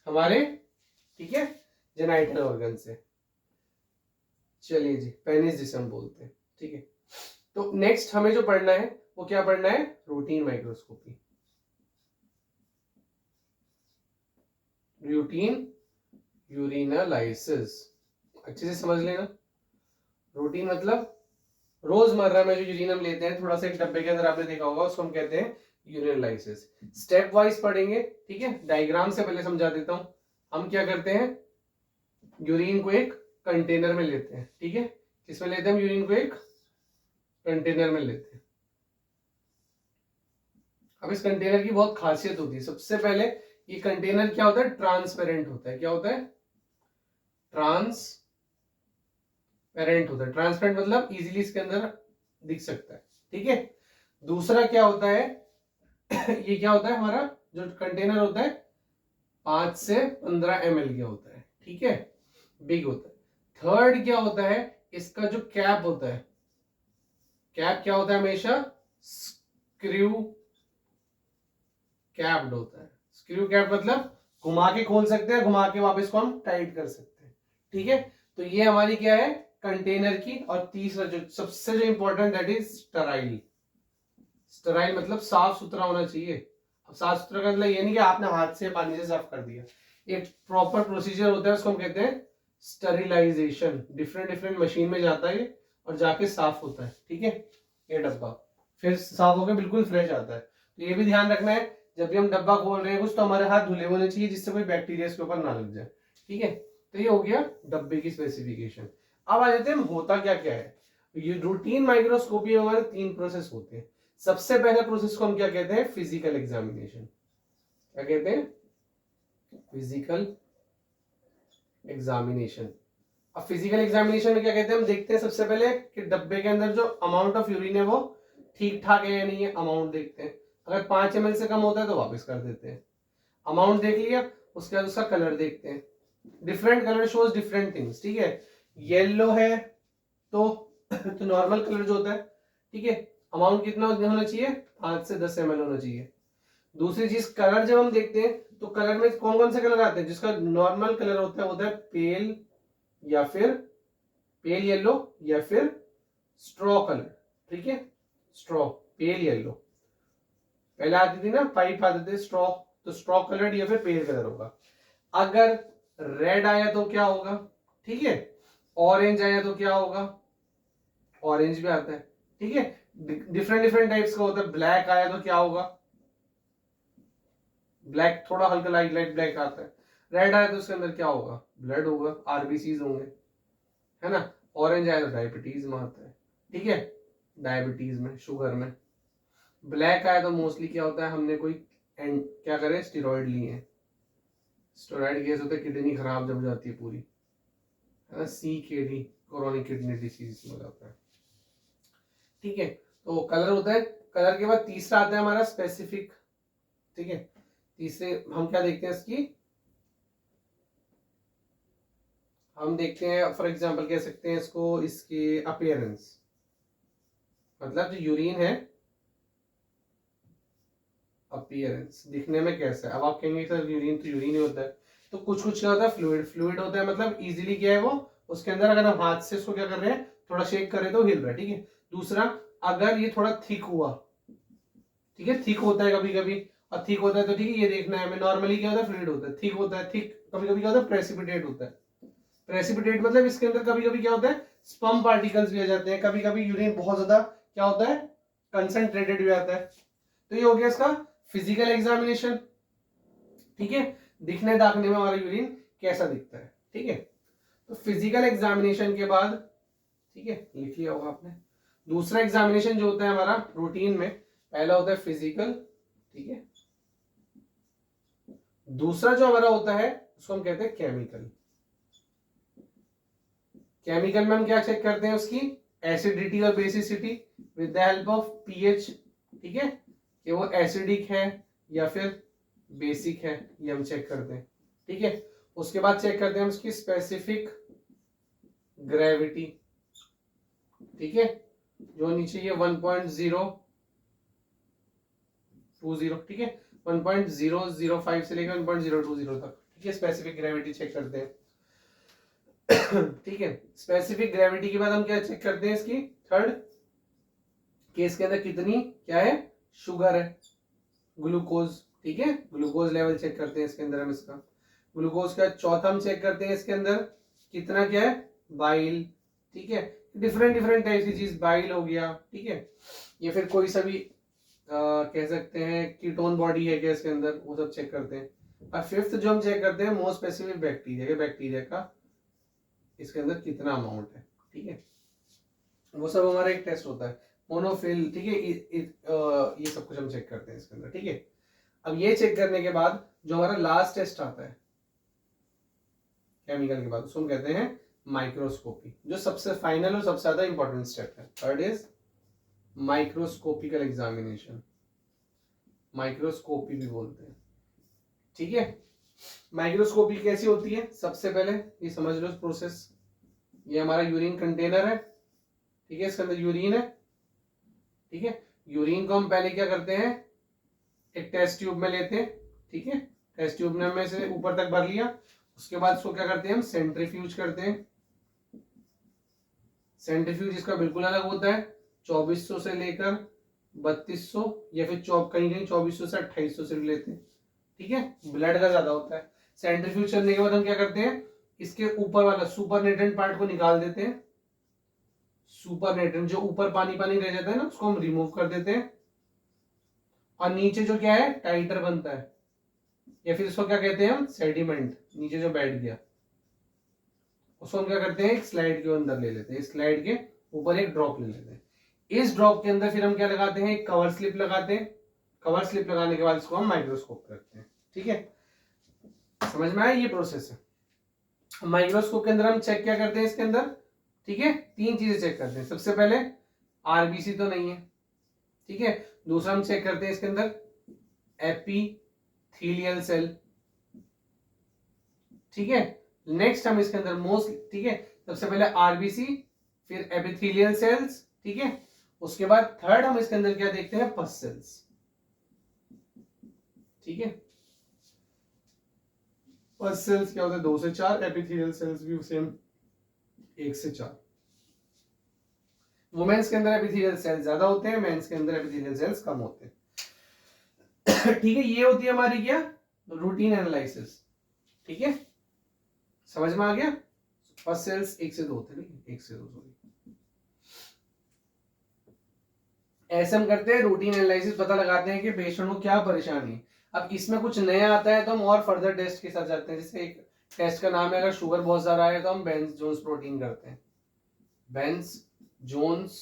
हमारे, ठीक है, जेनाइटल ऑर्गन से। चलिए जी, पेनिस जिसे हम बोलते हैं, ठीक है। तो नेक्स्ट हमें जो पढ़ना है वो क्या पढ़ना है, रूटीन माइक्रोस्कोपी। रूटीन यूरिनालाइसिस अच्छे से समझ लेना। रूटीन मतलब रोजमर्रा में जो यूरिन हम लेते हैं, थोड़ा सा एक डब्बे के अंदर आपने देखा होगा, उसको हम कहते हैं यूरिनालाइसिस। स्टेप वाइज पढ़ेंगे, ठीक है। डायग्राम से पहले समझा देता हूं। हम क्या करते हैं, यूरिन को एक कंटेनर में लेते हैं, ठीक है, किसमें लेते हैं हम यूरिन को, एक कंटेनर में लेते हैं। अब इस कंटेनर की बहुत खासियत होती है। सबसे पहले ये कंटेनर क्या होता है, ट्रांसपेरेंट होता है। क्या होता है, ट्रांसपेरेंट होता है। ट्रांसपेरेंट मतलब इजीली इसके अंदर दिख सकता है, ठीक है। दूसरा क्या होता है, ये क्या होता है, हमारा जो कंटेनर होता है 5 से 15 ml का होता है, ठीक है, बिग होता है। थर्ड क्या होता है, इसका जो कैप होता है, कैप क्या होता है, हमेशा स्क्रू कैप्ड होता है। स्क्रू कैप मतलब घुमा के खोल सकते हैं, घुमा के वापस को हम टाइट कर सकते हैं, ठीक है। तो ये हमारी क्या है, कंटेनर की। और तीसरा जो सबसे जो important, that is Sterlite. Sterlite मतलब साफ सुथरा होना चाहिए। अब साफ सुथरा का मतलब ये नहीं कि आपने हाथ से पानी से साफ कर दिया, एक प्रॉपर प्रोसीजर होता है, उसको हम कहते हैं स्टरिलाइजेशन। डिफरेंट डिफरेंट मशीन में जाता है और जाके साफ होता है, ठीक है, ये डब्बा फिर साफ होकर बिल्कुल फ्रेश आता है। तो ये भी ध्यान रखना है, जब भी हम डब्बा खोल रहे हैं कुछ, तो हमारे हाथ धुले होने चाहिए, जिससे कोई बैक्टीरिया इसके ऊपर ना लग जाए, ठीक है। तो ये हो गया डब्बे की स्पेसिफिकेशन। अब आ जाते हैं होता क्या क्या है। ये रूटीन माइक्रोस्कोपी में हमारे 3 प्रोसेस होते हैं। सबसे पहले प्रोसेस को हम क्या कहते हैं, फिजिकल एग्जामिनेशन। क्या कहते हैं, फिजिकल एग्जामिनेशन। अब फिजिकल एग्जामिनेशन में क्या कहते हैं, हम देखते हैं सबसे पहले कि डब्बे के अंदर जो अमाउंट ऑफ यूरिन है वो ठीक ठाक है या नहीं है, अमाउंट देखते हैं। अगर 5 ml से कम होता है तो वापस कर देते हैं। अमाउंट देख लिया, उसके बाद उसका कलर देखते हैं। Different colour shows different things, ठीक है। येलो है तो नॉर्मल कलर जो होता है, ठीक है, अमाउंट कितना होना चाहिए, 5 से 10 ml होना चाहिए। दूसरी चीज, कलर जब हम देखते हैं तो कलर में कौन कौन से कलर आते हैं, जिसका नॉर्मल कलर होता है पेल या फिर पेल येलो या फिर स्ट्रॉ कलर, ठीक है, स्ट्रॉ, पेल येलो। पहले आती थी ना, पाइप आते थे स्ट्रॉ, तो स्ट्रॉ कलर या फिर पेल कलर होगा। अगर रेड आया तो क्या होगा, ठीक है, ऑरेंज आया तो क्या होगा, ऑरेंज भी आता है, ठीक है, डिफरेंट डिफरेंट टाइप्स का होता है। ब्लैक आया तो क्या होगा, ब्लैक थोड़ा हल्का लाइट लाइट ब्लैक आता है। रेड आया तो उसके अंदर क्या होगा, ब्लड होगा, आरबीसीज होंगे, है ना। ऑरेंज आया तो डायबिटीज में आता है, ठीक है, डायबिटीज में, शुगर में। ब्लैक आया तो मोस्टली क्या होता है, हमने कोई क्या करे, स्टेरॉइड लिए हैं। स्टेरॉइड केस होता है, किडनी खराब जब हो जाती है पूरी, है ना, CKD, क्रोनिक किडनी डिसीज हो जाता है, ठीक है। तो कलर होता है। कलर के बाद तीसरा आता है हमारा स्पेसिफिक, ठीक है। तीसरे हम क्या देखते हैं इसकी, हम देखते हैं फॉर एग्जांपल कह सकते हैं इसको, इसके अपीयरेंस, मतलब जो यूरिन है, अपीयरेंस दिखने में कैसा है। अब आप कहेंगे सर यूरिन तो यूरिन ही होता है, तो कुछ कुछ क्या होता है, फ्लूइड फ्लूइड होता है, मतलब इजीली क्या है वो उसके अंदर, अगर हम हाथ से इसको क्या कर रहे हैं, थोड़ा शेक कर रहे हैं तो हिल रहा है, ठीक है। दूसरा, अगर ये थोड़ा थिक हुआ, ठीक है, थिक होता है कभी कभी, और थिक होता है तो ठीक है, ये देखना है हमें। नॉर्मली क्या होता है, फ्लूइड होता है, थिक होता है, थिक कभी कभी क्या होता है, प्रेसिपिटेट होता है। प्रेसिपिटेट मतलब इसके अंदर कभी कभी क्या होता है, स्पर्म पार्टिकल्स भी आ जाते हैं, कभी कभी यूरिन बहुत ज्यादा क्या होता है, कंसंट्रेटेड भी आता है। तो ये हो गया इसका फिजिकल एग्जामिनेशन, ठीक है, दिखने दाखने में हमारा यूरिन कैसा दिखता है, ठीक है। तो फिजिकल एग्जामिनेशन के बाद, ठीक है, लिख लिया होगा आपने। दूसरा एग्जामिनेशन जो होता है हमारा रूटीन में, पहला होता है फिजिकल, ठीक है। दूसरा जो हमारा होता है उसको हम कहते हैं केमिकल। केमिकल में हम क्या चेक करते हैं, उसकी एसिडिटी और basicity with the help of pH, ठीक है, कि वो एसिडिक है या फिर बेसिक है, ये हम चेक करते हैं, ठीक है। उसके बाद चेक करते हैं हम उसकी स्पेसिफिक ग्रेविटी, ठीक है, जो नीचे ये 1.020, ठीक है, 1.005 से लेकर 1.020 तक, ठीक है, स्पेसिफिक ग्रेविटी चेक करते हैं। ठीक है, स्पेसिफिक ग्रेविटी के बाद हम क्या चेक करते हैं, इसकी थर्ड केस के अंदर कितनी क्या है, शुगर है, ग्लूकोज, ठीक है, ग्लूकोज लेवल चेक करते हैं इसके अंदर हम इसका। ग्लूकोज का चौथा हम चेक करते हैं इसके अंदर कितना क्या है, बाइल, ठीक है, डिफरेंट डिफरेंट टाइप की चीज, बाइल हो गया, ठीक है, या फिर कोई सा भी कह सकते हैं कीटोन बॉडी है क्या इसके अंदर, वो सब चेक करते हैं। और फिफ्थ जो हम चेक करते हैं मोस्ट स्पेसिफिक बैक्टीरिया का इसके अंदर कितना अमाउंट है, ठीक है, वो सब हमारा एक टेस्ट होता है, मोनोफिल, ठीक है, ये सब कुछ हम चेक करते हैं इसके अंदर, ठीक है। अब ये चेक करने के बाद जो हमारा लास्ट टेस्ट आता है केमिकल के बाद, उसको हम कहते हैं माइक्रोस्कोपी, जो सबसे फाइनल और सबसे ज्यादा इंपॉर्टेंट स्टेप है। Third is microscopical examination, microscopy भी बोलते हैं, ठीक है। माइक्रोस्कोपी कैसी होती है, सबसे पहले ये समझ लो प्रोसेस, ये हमारा यूरिन कंटेनर है, ठीक है, इसके अंदर यूरिन है, ठीक है। यूरिन को हम पहले क्या करते हैं, एक टेस्ट ट्यूब में लेते हैं, ठीक है, टेस्ट ट्यूब में से ऊपर तक भर लिया, उसके बाद इसको क्या करते हैं हम, सेंट्रीफ्यूज करते हैं। सेंट्रीफ्यूज इसका बिल्कुल अलग होता है, 2400 से लेकर 3200 या फिर कहीं कहीं 2400 से 2800 से भी लेते हैं, ठीक है, ब्लड का ज्यादा होता है। सेंट्रीफ्यूज करने के बाद हम क्या करते हैं, इसके ऊपर वाला सुपरनेटेंट पार्ट को निकाल देते हैं। सुपरनेटेंट जो ऊपर पानी पानी रह जाता है ना, उसको हम रिमूव कर देते हैं, और नीचे जो क्या है टाइटर बनता है, या फिर इसको क्या कहते हैं हम, सेडिमेंट, नीचे जो बैठ गया, उसको हम क्या करते हैं, एक स्लाइड के अंदर ले लेते हैं, इस स्लाइड के ऊपर एक ड्रॉप ले लेते हैं। इस ड्रॉप के अंदर फिर हम क्या लगाते हैं, एक कवर स्लिप लगाते हैं। कवर स्लिप लगाने के बाद इसको हम माइक्रोस्कोप करते हैं, ठीक है, समझ में आया ये प्रोसेस है। माइक्रोस्कोप के अंदर हम चेक क्या करते हैं इसके अंदर, ठीक है, तीन चीजें चेक करते हैं। सबसे पहले आरबीसी तो नहीं है, ठीक है। दूसरा हम चेक करते हैं इसके अंदर एपिथेलियल सेल, ठीक है। नेक्स्ट हम इसके अंदर मोस्ट, ठीक है, सबसे पहले आरबीसी, फिर एपिथेलियल सेल्स, ठीक है। उसके बाद थर्ड हम इसके अंदर क्या देखते हैं, पस सेल्स, ठीक है। पस सेल्स क्या होता है, 2 से 4, एपिथेलियल सेल्स भी सेम 1 से 4। वुमेन्स के अंदर एपिथेलियल सेल्स ज्यादा होते हैं, मेंस के अंदर एपिथेलियल सेल्स कम होते हैं। ठीक है, ये होती है हमारी क्या, रूटीन एनालिसिस, ठीक है, समझ में आ गया। फर्स्ट सेल्स 1 से 2 होते हैं, 1 से 2 सॉरी। ऐसे हम करते हैं रूटीन एनालिसिस, पता लगाते हैं कि पेशेंट को क्या परेशानी है। अब इसमें कुछ नया आता है तो हम और फर्दर टेस्ट के साथ जाते हैं। जैसे एक टेस्ट का नाम है, अगर शुगर बहुत ज्यादा है तो हम बेंज जोन्स प्रोटीन करते हैं, बेंज जोन्स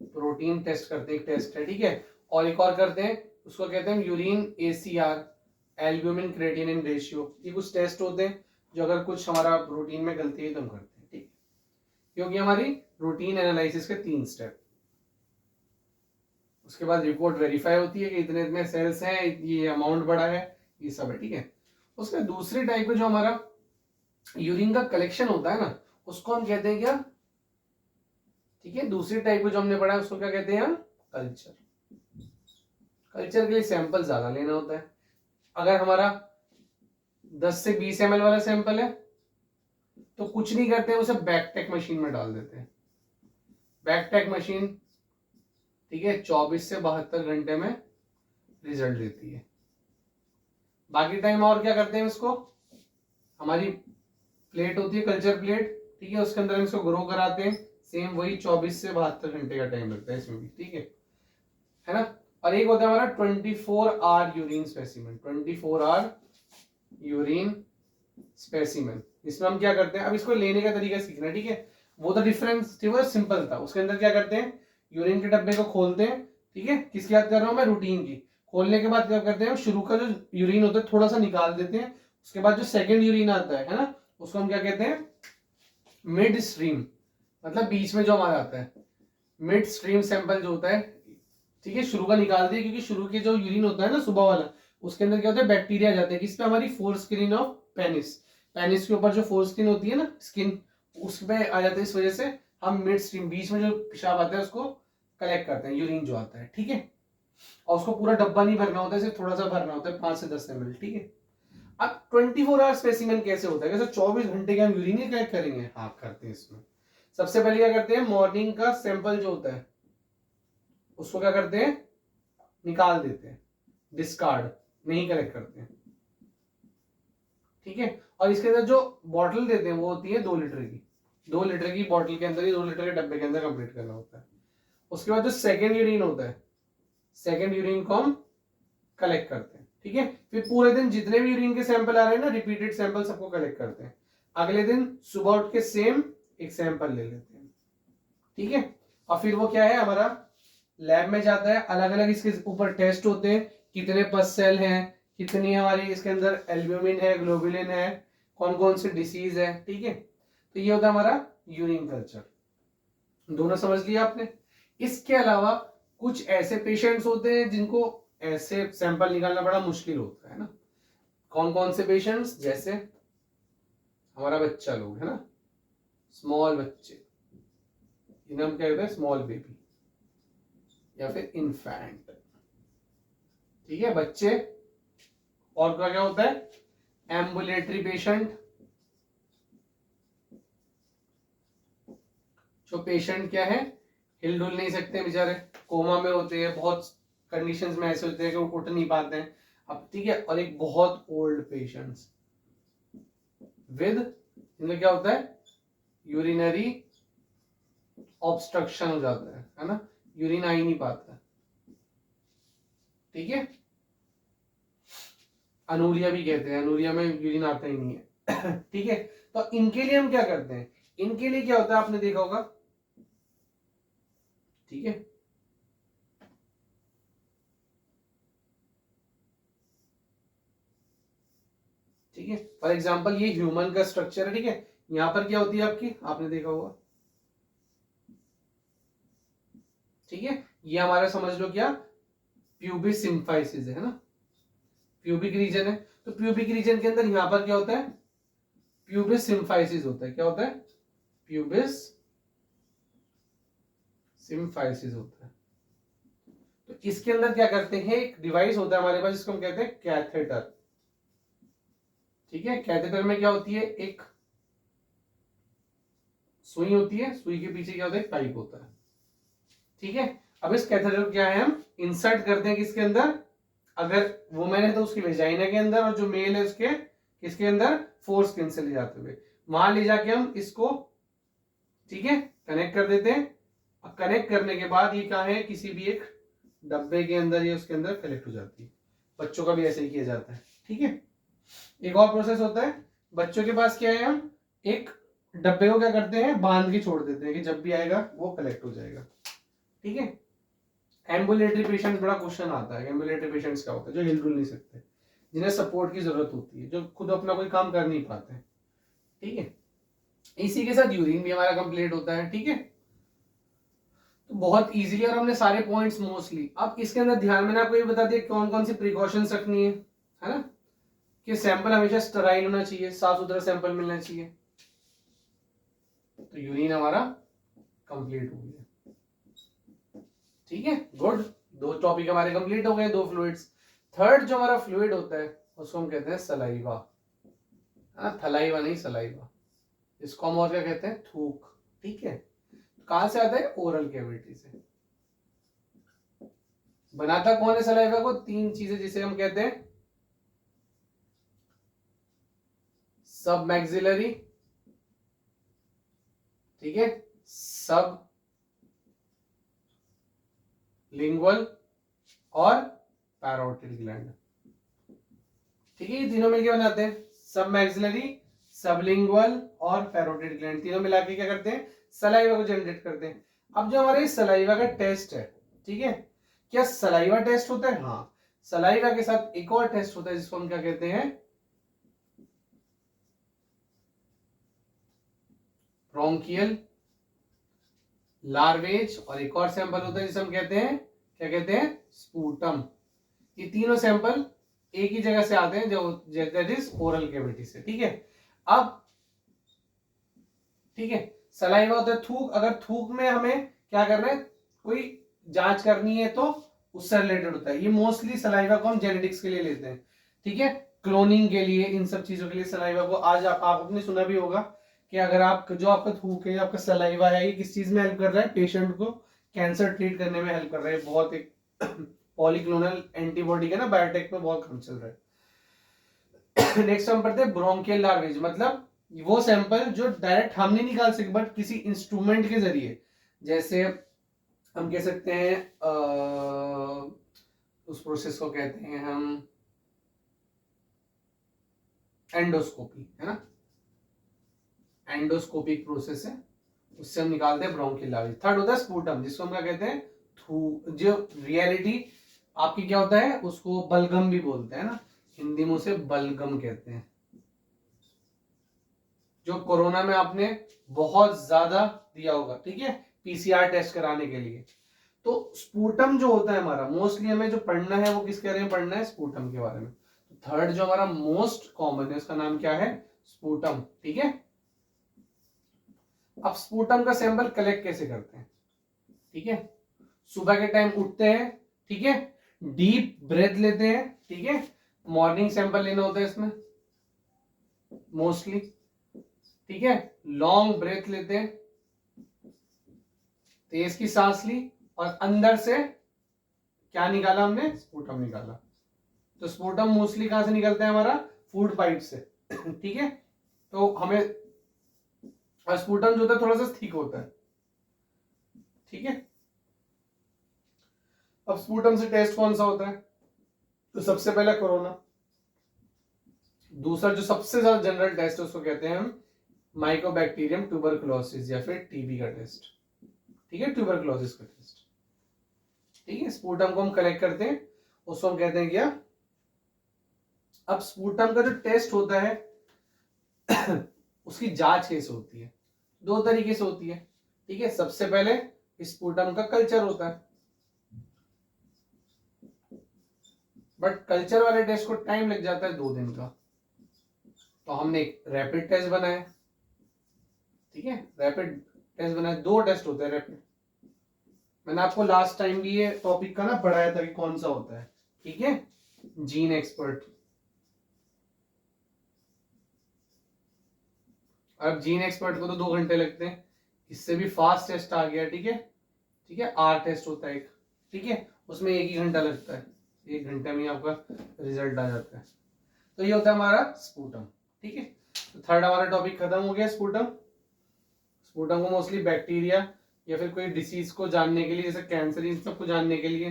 प्रोटीन टेस्ट करते हैं, एक टेस्ट है, ठीक है। और एक और करते हैं, उसको कहते हैं urine ACR, albumin creatinine ratio. ये कुछ टेस्ट होते हैं जो अगर कुछ हमारा रूटीन में गलती है तो हम करते हैं, ठीक। क्योंकि हमारी रूटीन एनालिसिस के 3 स्टेप। उसके बाद रिपोर्ट वेरीफाई होती है कि इतने इतने सेल्स हैं, ये अमाउंट बड़ा है, ये सब है, ठीक है। उसके दूसरी टाइप में जो हमारा यूरिन का कलेक्शन होता है ना, उसको हम कहते हैं क्या, ठीक है। दूसरी टाइप में जो हमने पढ़ा है उसको क्या कहते हैं हम, कल्चर। कल्चर के लिए सैंपल ज्यादा लेना होता है। अगर हमारा 10 से 20 ml वाला सैंपल है तो कुछ नहीं करते हैं, उसे बैकटेक मशीन में डाल देते हैं। बैकटेक मशीन, ठीक है, 24 से 72 घंटे में रिजल्ट देती है। बाकी टाइम और क्या करते हैं इसको, हमारी प्लेट होती है कल्चर प्लेट, ठीक है, उसके अंदर हम इसको ग्रो कराते हैं। सेम वही 24 से 72 घंटे का टाइम लगता है इसमें भी, ठीक है ना। और एक होता है हमारा 24 hour urine specimen, 24 hour urine specimen. इसमें हम क्या करते हैं, अब इसको लेने का तरीका सीखना है, ठीक है। वो तो डिफरेंस थी, वो सिंपल था। उसके अंदर क्या करते हैं, यूरिन के डब्बे को खोलते हैं, ठीक है। किसकी याद कर रहा हूं मैं, रूटीन की। खोलने के बाद क्या करते हैं, शुरू का जो यूरिन होता है थोड़ा सा निकाल देते हैं। उसके बाद जो सेकंड यूरिन आता है ना, उसको हम क्या कहते हैं, मिड स्ट्रीम, मतलब बीच में जो हमारा आता है मिड स्ट्रीम सैंपल जो होता है, ठीक है। शुरू का निकाल दिया, क्योंकि शुरू के जो यूरिन होता है ना सुबह वाला, उसके अंदर क्या होता है, बैक्टीरिया जाते हैं। किस पे, हमारी four screen of penis, penis के ऊपर जो फोर स्क्रीन होती है ना, स्किन, उसमें आ जाते हैं। इस वजह से हम मिड स्ट्रीम, बीच में जो पेशाब आता है उसको कलेक्ट करते हैं, यूरिन जो आता है, ठीक है। और उसको पूरा डब्बा नहीं भरना होता है, सिर्फ थोड़ा सा भरना होता है, 5 से 10 ml, ठीक है। अब 24 आवर स्पेसिमेन कैसे होता है, कैसे 24 घंटे के हम यूरिन ही कलेक्ट करेंगे, हाँ करते हैं। इसमें सबसे पहले क्या करते हैं, मॉर्निंग का सैंपल जो होता है उसको क्या करते हैं, निकाल देते हैं, डिस्कार्ड, नहीं कलेक्ट करते हैं, ठीक है। और इसके अंदर जो बॉटल देते हैं वो होती है 2 लीटर की। 2 लीटर की बॉटल के अंदर ही 2 लीटर के डब्बे के अंदर कंप्लीट करना होता है। उसके बाद जो सेकेंड यूरिन होता है, सेकेंड यूरिन को हम कलेक्ट करते हैं, ठीक है। फिर पूरे दिन जितने भी यूरिन के सैंपल आ रहे हैं ना, रिपीटेड सैंपल सबको कलेक्ट करते हैं। अगले दिन सुबह उठ के सेम एक सैंपल ले लेते हैं, ठीक है। और फिर वो क्या है, हमारा लैब में जाता है, अलग अलग इसके ऊपर टेस्ट होते हैं, कितने पस सेल हैं, कितनी हमारी इसके अंदर एल्ब्यूमिन है, ग्लोबुलिन है, कौन कौन सी डिसीज है, ठीक है। तो ये होता है हमारा यूरिन कल्चर। दोनों समझ लिया आपने। इसके अलावा कुछ ऐसे पेशेंट्स होते हैं जिनको ऐसे सैंपल निकालना बड़ा मुश्किल होता है ना। कौन कौन से पेशेंट्स, जैसे हमारा बच्चा लोग है ना, स्मॉल बच्चे, इन्हें हम क्या कहते हैं, स्मॉल बेबी या फिर इन्फेंट, ठीक है, बच्चे। और क्या क्या होता है, एम्बुलेटरी पेशेंट, जो पेशेंट क्या है, हिल डुल नहीं सकते बेचारे, कोमा में होते हैं, बहुत कंडीशंस में ऐसे होते हैं कि वो उठ नहीं पाते हैं, अब ठीक है। और एक बहुत ओल्ड पेशेंट्स विद, इनमें क्या होता है, यूरिनरी ऑब्स्ट्रक्शन हो जाता है ना, यूरिन आ ही नहीं पाता, ठीक है। अनूरिया भी कहते हैं, अनूरिया में यूरिन आता ही नहीं है ठीक है। तो इनके लिए हम क्या करते हैं, इनके लिए क्या होता है, आपने देखा होगा, ठीक है। ठीक है, फॉर एग्जांपल ये ह्यूमन का स्ट्रक्चर है, ठीक है। यहां पर क्या होती है आपकी, आपने देखा होगा, ठीक है। ये हमारा समझ लो क्या, प्यूबिक सिम्फाइसिस है ना, प्यूबिक रीजन है। तो प्यूबिक रीजन के अंदर यहां पर क्या होता है, प्यूबिस सिम्फाइसिस होता है। क्या होता है, प्यूबिस सिम्फाइसिस होता है। तो इसके अंदर क्या करते हैं, एक डिवाइस होता है हमारे पास जिसको हम कहते हैं कैथेटर, ठीक है। कैथेटर में क्या होती है, एक सुई होती है, सुई के पीछे क्या होता है, एक पाइप होता है, ठीक है। अब इस कैथेटर को क्या है, हम इंसर्ट करते हैं किसके अंदर, अगर वुमेन है तो उसकी वेजाइना के अंदर, और जो मेल है उसके किसके अंदर, फोर स्किन से ले जाते हुए वहां ले जाके हम इसको, ठीक है, कनेक्ट कर देते हैं। कनेक्ट करने के बाद ये क्या है, किसी भी एक डब्बे के अंदर या उसके अंदर कलेक्ट हो जाती है। बच्चों का भी ऐसे ही किया जाता है, ठीक है। एक और प्रोसेस होता है, बच्चों के पास क्या है, हम एक डब्बे को क्या करते हैं, बांध के छोड़ देते हैं कि जब भी आएगा वो कलेक्ट हो जाएगा, ठीक है। एम्बुलेटरी पेशेंट बड़ा क्वेश्चन आता है, एम्बुलेटरी पेशेंट्स क्या होता है, जो हिल डुल नहीं सकते, जिन्हें सपोर्ट की जरूरत होती है, जो खुद अपना कोई काम कर नहीं पाते हैं, ठीक है। इसी के साथ यूरिन भी हमारा कंप्लीट होता है, ठीक है। तो बहुत इजीली, और हमने सारे पॉइंट्स मोस्टली, अब इसके अंदर ध्यान में आपको ये बता दिया कौन कौन सी प्रिकॉशंस रखनी है ना, कि सैंपल हमेशा स्टराइल होना चाहिए, साफ सुथरा सैंपल मिलना चाहिए। तो यूरिन हमारा कंप्लीट हो गया, ठीक है, गुड। दो टॉपिक हमारे कंप्लीट हो गए, दो फ्लूइड्स। थर्ड जो हमारा फ्लूइड होता है उसको हम कहते हैं सलाइवा, थलाइवा नहीं सलाइवा, इसको हम और क्या कहते हैं, थूक, ठीक है। कहां से आता है, ओरल कैविटी से। बनाता कौन है सलाइवा को, तीन चीजें जिसे हम कहते हैं सब मैक्सिलरी, ठीक है, सब लिंगुअल और पैरोटिड ग्लैंड, ठीक है। ये तीनों मिलकर बनाते हैं सब मैक्सिलरी, सबलिंगुअल और पैरोटिड ग्लैंड, तीनों मिला के क्या करते हैं, सलाइवा को जनरेट करते हैं। अब जो हमारे सलाइवा का टेस्ट है, ठीक है, क्या सलाइवा टेस्ट होता है, हाँ। सलाइवा के साथ एक और टेस्ट होता है जिसको हम क्या कहते हैं, ब्रोंकियल लार्वेज, और एक और सैंपल होता है जिसे हम कहते हैं, क्या कहते हैं, स्पूटम। ये तीनों सैंपल एक ही जगह से आते हैं, जो दैट इज ओरल कैविटी से, ठीक है। अब ठीक है, सलाइवा होता है थूक, अगर थूक में हमें क्या करना है, कोई जांच करनी है तो उससे रिलेटेड होता है। ये मोस्टली सलाइवा को हम जेनेटिक्स के लिए लेते हैं, ठीक है, क्लोनिंग के लिए, इन सब चीजों के लिए सलाइवा को। आज आप अपने सुना भी होगा कि अगर आप जो आपका थूक है, आपका सलाइवा है, ये किस चीज में हेल्प कर रहा है, पेशेंट को कैंसर ट्रीट करने में हेल्प कर रहा है। बहुत एक पॉलीक्लोनल एंटीबॉडी का ना बायोटेक में बहुत काम चल रहा है। नेक्स्ट हम पढ़ते हैं ब्रोंकियल लार्वेज, मतलब वो सैंपल जो डायरेक्ट हम नहीं निकाल सकते बट किसी इंस्ट्रूमेंट के जरिए, जैसे हम कह सकते हैं उस प्रोसेस को कहते हैं हम एंडोस्कोपी, है ना, एंडोस्कोपिक प्रोसेस है, उससे हम निकालते हैं ब्रोंकियल लार्वेज। थर्ड होता है स्पूटम, जिसको हम क्या कहते हैं, जो रियलिटी आपकी क्या होता है, उसको बलगम भी बोलते हैं ना, हिंदी में उसे बलगम कहते हैं। जो कोरोना में आपने बहुत ज्यादा दिया होगा, ठीक है, पीसीआर टेस्ट कराने के लिए। तो स्पूटम जो होता है हमारा, मोस्टली हमें जो पढ़ना है वो किसके बारे में पढ़ना है, स्पूटम के बारे में। तो थर्ड जो हमारा मोस्ट कॉमन है उसका नाम क्या है, स्पूटम, ठीक है। अब स्पूटम का सैंपल कलेक्ट कैसे करते हैं, ठीक है, सुबह के टाइम उठते हैं, ठीक है, डीप ब्रेथ लेते हैं, ठीक है, मॉर्निंग सैंपल लेना होता है इसमें मोस्टली, ठीक है, लॉन्ग ब्रेथ लेते हैं, तेज की सांस ली और अंदर से क्या निकाला हमने, स्पूटम निकाला। तो स्पूटम मोस्टली कहां से निकलता है, हमारा फूड पाइप से, ठीक है। तो हमें स्पूटम जो होता है थोड़ा सा थिक होता है, ठीक है। अब स्पूटम से टेस्ट कौन सा होता है, तो सबसे पहला कोरोना, दूसरा जो सबसे ज्यादा जनरल टेस्ट है उसको कहते हैं हम माइकोबैक्टीरियम ट्यूबरकुलोसिस या फिर टीबी का टेस्ट, ठीक है, ट्यूबरकुलोसिस का टेस्ट, ठीक है। स्पूटम को हम कलेक्ट करते हैं, उसको हम कहते हैं क्या, अब स्पूटम का जो टेस्ट होता है उसकी जांच कैसे होती है, दो तरीके से होती है, ठीक है। सबसे पहले स्पूटम का कल्चर होता है, बट कल्चर वाले टेस्ट को टाइम लग जाता है 2 दिन का। तो हमने एक रैपिड टेस्ट बनाया, ठीक है, रैपिड टेस्ट बनाया, 2 टेस्ट होते हैं रैपिड। मैंने आपको लास्ट टाइम भी ये टॉपिक का ना पढ़ाया था कि कौन सा होता है, ठीक है, जीन एक्सपर्ट। अब जीन एक्सपर्ट को तो 2 घंटे लगते हैं, इससे भी फास्ट टेस्ट आ गया, ठीक है, ठीक है, आर टेस्ट होता है एक, ठीक है, उसमें 1 ही घंटा लगता है, 1 घंटे में आपका रिजल्ट आ जाता है। तो ये होता है हमारा स्पूटम, ठीक है। तो थर्ड हमारा टॉपिक खत्म हो गया, स्पूटम। को मोस्टली बैक्टीरिया या फिर कोई डिसीज को जानने के लिए, जैसे कैंसर, इन सबको जानने के लिए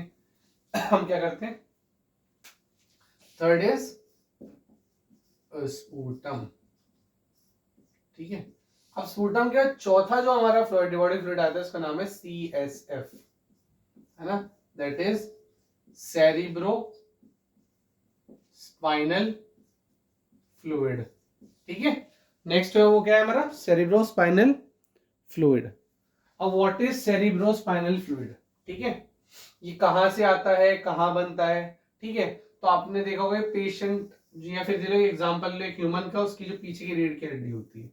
हम क्या करते हैं, थर्ड इज स्पूटम, ठीक है। अब स्पूटम के बाद चौथा जो हमारा फ्लूइड, बॉडी फ्लूइड आता है, उसका नाम है CSF, है ना, that is cerebro spinal fluid, ठीक है। नेक्स्ट है वो क्या है हमारा, सेरिब्रो स्पाइनल फ्लूइड। अब what is cerebro spinal fluid, ठीक है, ये कहां से आता है, कहां बनता है, ठीक है। तो आपने देखा होगा पेशेंट, या फिर चलो एग्जांपल ले ह्यूमन का, उसकी जो पीछे की रीढ़ की हड्डी होती है,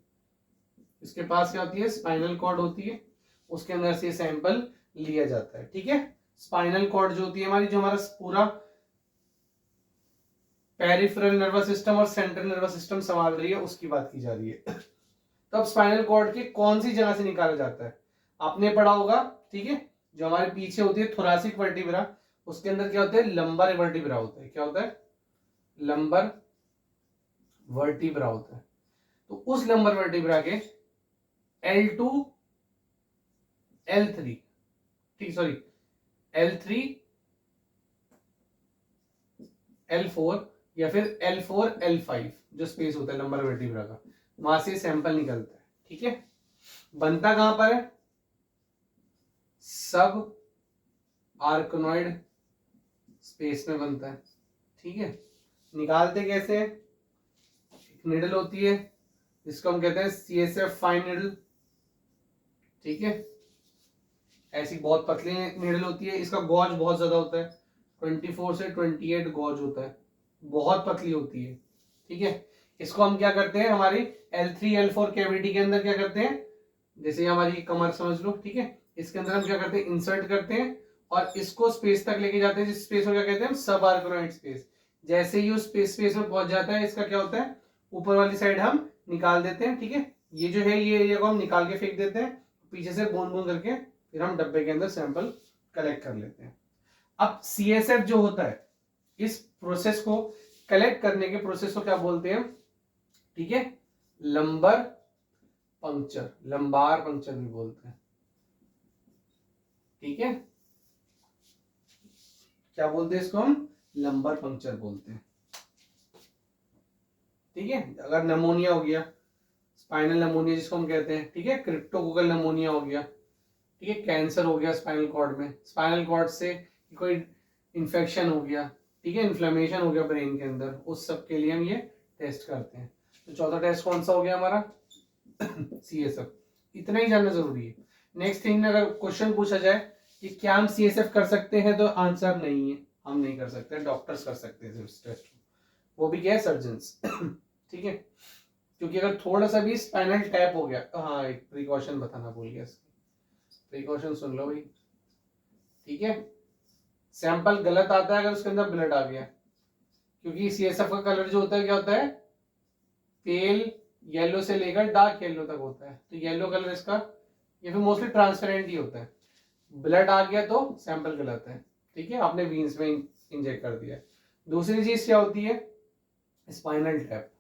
इसके पास क्या होती है, स्पाइनल कॉर्ड होती है, उसके अंदर से सैंपल लिया जाता है, ठीक है। स्पाइनल कॉर्ड जो होती है हमारी, जो हमारा पूरा पेरिफेरल नर्वस सिस्टम और सेंट्रल नर्वस सिस्टम संभाल रही है, उसकी बात की जा रही है। तो अब स्पाइनल कॉर्ड के कौन सी जगह से निकाला जाता है, आपने पढ़ा होगा, ठीक है। जो हमारे पीछे होती है थोरासिक वर्टिब्रा, उसके अंदर क्या होता है, लंबर वर्टिब्रा होता है, क्या होता है, लंबर वर्टिब्रा होता है। तो उस लंबर वर्टिब्रा के L2 L3, ठीक, सॉरी L3 L4 या फिर L4 L5 जो स्पेस होता है लंबर वर्टिब्रा का, वहां से सैंपल निकलता है, ठीक है। बनता कहां पर है, सब आर्कनॉइड स्पेस में बनता है, ठीक है। निकालते कैसे है, एक निडल होती है जिसको हम कहते हैं CSF फाइन निडल, ठीक है। ऐसी बहुत पतली निडल होती है, इसका गॉज बहुत ज्यादा होता है, 24 से 28 गॉज होता है, बहुत पतली होती है, ठीक है। इसको हम क्या करते हैं, हमारी L3 L4 कैविटी के अंदर क्या करते हैं, जैसे हमारी कमर समझ लो, ठीक है, इसके अंदर हम क्या करते हैं, इंसर्ट करते हैं और इसको स्पेस तक लेके जाते हैं, जिस स्पेस को क्या कहते हैं हम, सब आर्कनॉइड स्पेस। जैसे ही उस स्पेस में पहुंच जाता है, इसका क्या होता है, ऊपर वाली साइड हम निकाल देते हैं, ठीक है। ये जो है ये एरिया को हम निकाल के फेंक देते हैं, पीछे से बूंद बूंद करके फिर हम डब्बे के अंदर सैंपल कलेक्ट कर लेते हैं। अब CSF जो होता है, इस प्रोसेस को कलेक्ट करने के प्रोसेस को क्या बोलते हैं, ठीक है, लंबर पंक्चर, लंबार पंक्चर भी बोलते हैं, ठीक है। क्या बोलते हैं इसको हम, लंबर पंक्चर बोलते हैं, ठीक है। अगर नमोनिया हो गया, स्पाइनल नमोनिया जिसको हम कहते हैं, ठीक है, क्रिप्टोकोकल नमोनिया हो गया, ठीक है, कैंसर हो गया स्पाइनल कॉर्ड में, स्पाइनल कॉर्ड से कोई इन्फेक्शन हो गया, ठीक है, इन्फ्लेमेशन हो गया ब्रेन के अंदर, उस सब के लिए हम ये टेस्ट करते हैं। तो चौथा टेस्ट कौन सा हो गया हमारा, CSF, इतना ही जानना जरूरी है। नेक्स्ट थिंग, अगर क्वेश्चन पूछा जाए कि क्या हम CSF कर सकते हैं, तो आंसर नहीं है, हम नहीं कर सकते, डॉक्टर्स कर सकते हैं इस टेस्ट, वो भी क्या है, सर्जन्स, ठीक है। क्योंकि अगर थोड़ा सा भी स्पाइनल टैप हो गया, हाँ एक प्रिकॉशन बताना भूल गया, प्रिकॉशन सुन लो भाई, ठीक है। सैंपल गलत आता है अगर उसके अंदर ब्लड आ गया, क्योंकि CSF का कलर जो होता है क्या होता है, पेल येलो से लेकर डार्क येलो तक होता है, तो येलो कलर इसका, या फिर मोस्टली ट्रांसपेरेंट ही होता है। ब्लड आ गया तो सैंपल गलत है, ठीक है, आपने वीन्स में इंजेक्ट कर दिया। दूसरी चीज क्या होती है, स्पाइनल टैप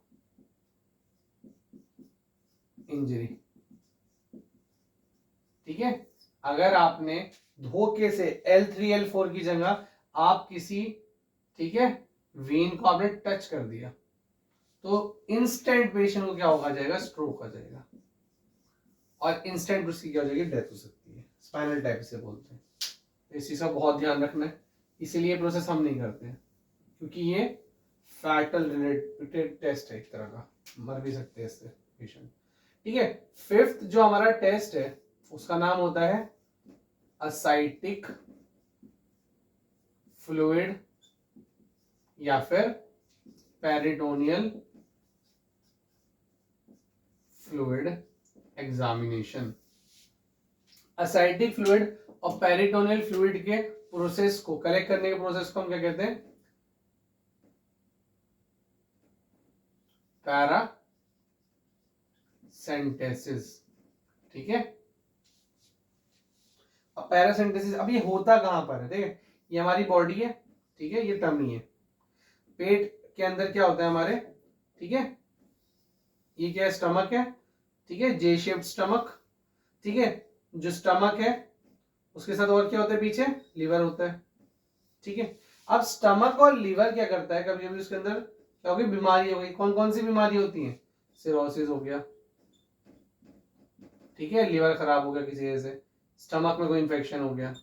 इंजरी, ठीक है। अगर आपने धोखे से L3 L4 की जगह आप किसी, ठीक है, वेन को आपने टच कर दिया, तो इंस्टेंट पेशेंट को क्या होगा जाएगा, स्ट्रोक आ जाएगा, और इंस्टेंट उसकी क्या हो जाएगी, डेथ हो सकती है। स्पाइनल टैप से बोलते हैं, इस चीज का बहुत ध्यान रखना है, इसीलिए प्रोसेस हम नहीं करते हैं, क्योंकि ये फैटल रिलेटेड टेस्ट है, एक तरह का, मर भी सकते हैं इससे पेशेंट, ठीक है। फिफ्थ जो हमारा टेस्ट है उसका नाम होता है असाइटिक फ्लूइड या फिर पेरिटोनियल फ्लूइड एग्जामिनेशन। असाइटिक फ्लूइड और पेरिटोनियल फ्लूइड के प्रोसेस को, कलेक्ट करने के प्रोसेस को हम क्या कहते हैं, पैरासिंथेसिस, ठीक है। अब पैरासिंथेसिस, अब ये होता कहां पर है, ठीक है, ये हमारी बॉडी है, ठीक है, ये टमी है, पेट के अंदर क्या होता है हमारे, ठीक है, ये क्या है, स्टमक है, ठीक है, जे शेप्ड स्टमक, ठीक है। जो स्टमक है उसके साथ और क्या होता है, पीछे लीवर होता है, ठीक है। अब स्टमक और लीवर क्या करता है, कभी कभी उसके अंदर क्या होगी, बीमारी हो गई। कौन कौन सी बीमारी होती है, सिरोसिस हो गया, ठीक है, लीवर खराब हो गया किसी वजह से, स्टमक में कोई इंफेक्शन हो गया।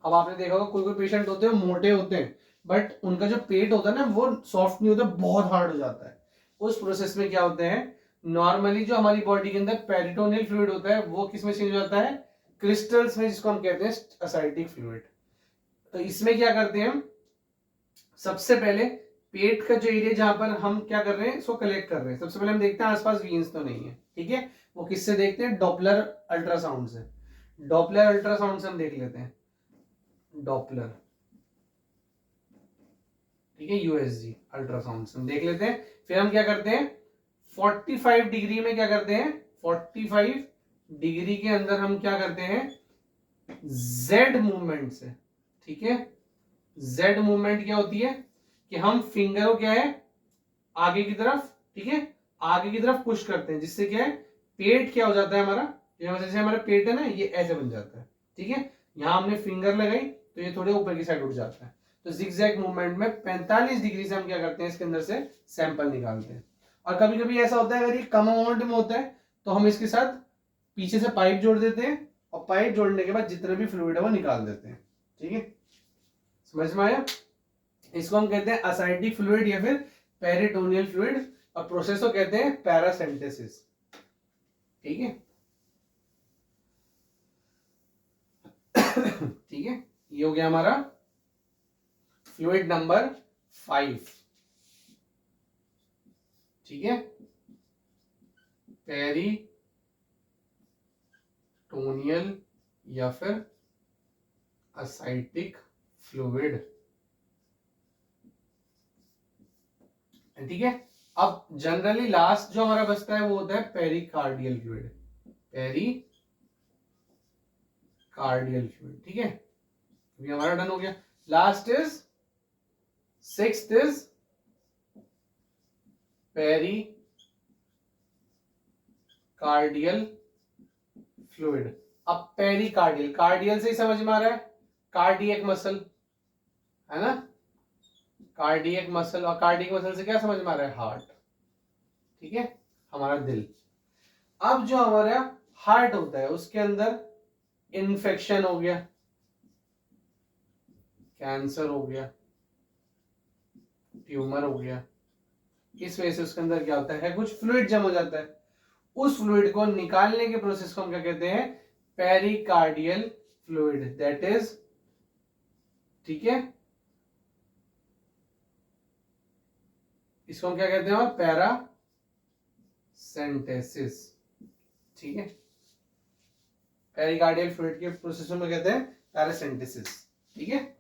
अब आपने देखा होगा कोई कोई पेशेंट होते हैं मोटे होते हैं बट उनका जो पेट होता है ना वो सॉफ्ट नहीं होता, बहुत हार्ड हो जाता है। उस प्रोसेस में क्या होते हैं, नॉर्मली जो हमारी बॉडी के अंदर पेरिटोनियल फ्लूइड होता है वो किस में चेंज हो जाता है, क्रिस्टल्स में, जिसको हम कहते हैं एसाइटिक फ्लूइड। तो इसमें क्या करते हैं हम, सबसे पहले पेट का जो एरिया जहां पर हम क्या कर रहे हैं इसको कलेक्ट कर रहे हैं, सबसे पहले हम देखते हैं आसपास वीन्स तो नहीं है, ठीक है। वो किससे देखते हैं, डॉपलर अल्ट्रासाउंड से। डॉपलर अल्ट्रासाउंड से हम देख लेते हैं, डॉपलर, ठीक है, यूएसजी अल्ट्रासाउंड से हम देख लेते हैं। फिर हम क्या करते हैं, 45 डिग्री में क्या करते हैं, 45 डिग्री के अंदर हम क्या करते हैं, जेड मूवमेंट से, ठीक है। जेड मूवमेंट क्या होती है कि हम फिंगर को क्या है आगे की तरफ, ठीक है, आगे की तरफ पुश करते हैं, जिससे क्या है पेट क्या हो जाता है हमारा, जैसे हमारा पेट है ना ये ऐसे बन जाता है, ठीक है। यहां हमने फिंगर लगाई तो ये थोड़े ऊपर की साइड उठ जाता है। तो जिगजैग मूवमेंट में 45 डिग्री से हम क्या करते हैं इसके अंदर से सैंपल निकालते हैं। और कभी कभी ऐसा होता है अगर ये कम अमाउंट में होता है तो हम इसके साथ पीछे से पाइप जोड़ देते हैं और पाइप जोड़ने के बाद जितने भी फ्लूइड है वो निकाल देते हैं, ठीक है। समझ में आया, इसको हम कहते हैं असाइटिक फ्लूइड या फिर पेरिटोनियल फ्लूइड, और प्रोसेस को कहते हैं पैरासेंटेसिस, ठीक है। ठीक है, ये हो गया हमारा फ्लूइड नंबर 5, ठीक है, पेरिटोनियल या फिर असाइटिक फ्लूइड, ठीक है। अब जनरली लास्ट जो हमारा बचता है वो होता है पेरिकार्डियल फ्लूइड, पेरिकार्डियल फ्लूइड, ठीक है। अभी हमारा डन हो गया। Last is, sixth is pericardial fluid. अब पेरिकार्डियल, कार्डियल से ही समझ में आ रहा है, कार्डियक मसल है ना, कार्डियक मसल, और कार्डियक मसल से क्या समझ में आ रहा है, हार्ट, ठीक है, हमारा दिल। अब जो हमारा हार्ट होता है उसके अंदर इन्फेक्शन हो गया, कैंसर हो गया, ट्यूमर हो गया, इस वजह से उसके अंदर क्या होता है, कुछ फ्लूइड जम हो जाता है। उस फ्लूइड को निकालने के प्रोसेस को हम क्या कहते हैं, पेरिकार्डियल फ्लूइड, दैट इज, ठीक है, इसको हम क्या कहते हैं, पैरासेंटेसिस, ठीक है। पेरिकार्डियल फ्लूइड के प्रोसेस में कहते हैं पैरासेंटेसिस, ठीक है।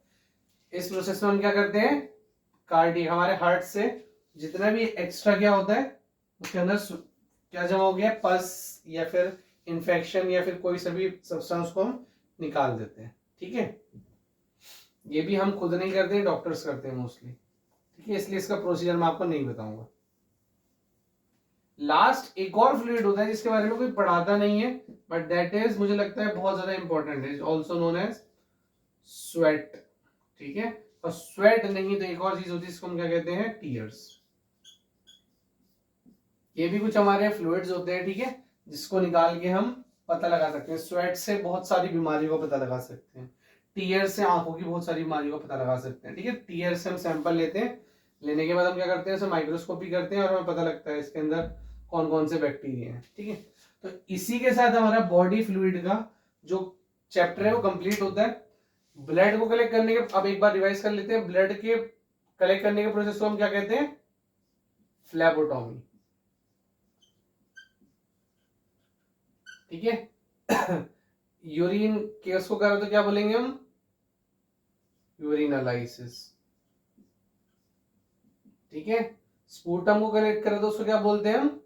इस प्रोसेस में हम क्या करते हैं, कार्डियक, हमारे हार्ट से जितना भी एक्स्ट्रा क्या होता है उसके अंदर क्या जमा हो गया, पस या फिर इंफेक्शन या फिर कोई सभी सब्सटेंस को हम निकाल देते हैं, ठीक है। ये भी हम खुद नहीं करते, डॉक्टर्स करते हैं मोस्टली, ठीक है, इसलिए इसका प्रोसीजर मैं आपको नहीं बताऊंगा। लास्ट एक और फ्लूइड होता है जिसके बारे में कोई पढ़ाता नहीं है बट दैट इज, मुझे लगता है बहुत ज्यादा इंपॉर्टेंट है, ऑल्सो नोन एज स्वेट, ठीक है। और स्वेट नहीं तो एक और चीज होती है जिसको हम क्या कहते हैं, टीयर्स। ये भी कुछ हमारे फ्लूइड्स होते हैं, ठीक है, जिसको निकाल के हम पता लगा सकते हैं। स्वेट से बहुत सारी बीमारियों का पता लगा सकते हैं, टीयर से आंखों की बहुत सारी बीमारियों का पता लगा सकते हैं, ठीक है। टीयर से हम सैंपल लेते हैं, लेने के बाद हम क्या करते हैं, उसे माइक्रोस्कोपी करते हैं और हमें पता लगता है इसके अंदर कौन कौन से बैक्टीरिया हैं, ठीक है। तो इसी के साथ हमारा बॉडी फ्लूइड का जो चैप्टर है वो कंप्लीट होता है। ब्लड को कलेक्ट करने के, अब एक बार रिवाइज कर लेते हैं, ब्लड के कलेक्ट करने के प्रोसेस को हम क्या कहते हैं, फ्लैबोटॉमी, ठीक है। यूरिन के उसको करें तो क्या बोलेंगे हम, यूरिनालाइसिस, ठीक है। स्पूटम को कलेक्ट करें तो उसको क्या बोलते हैं हम,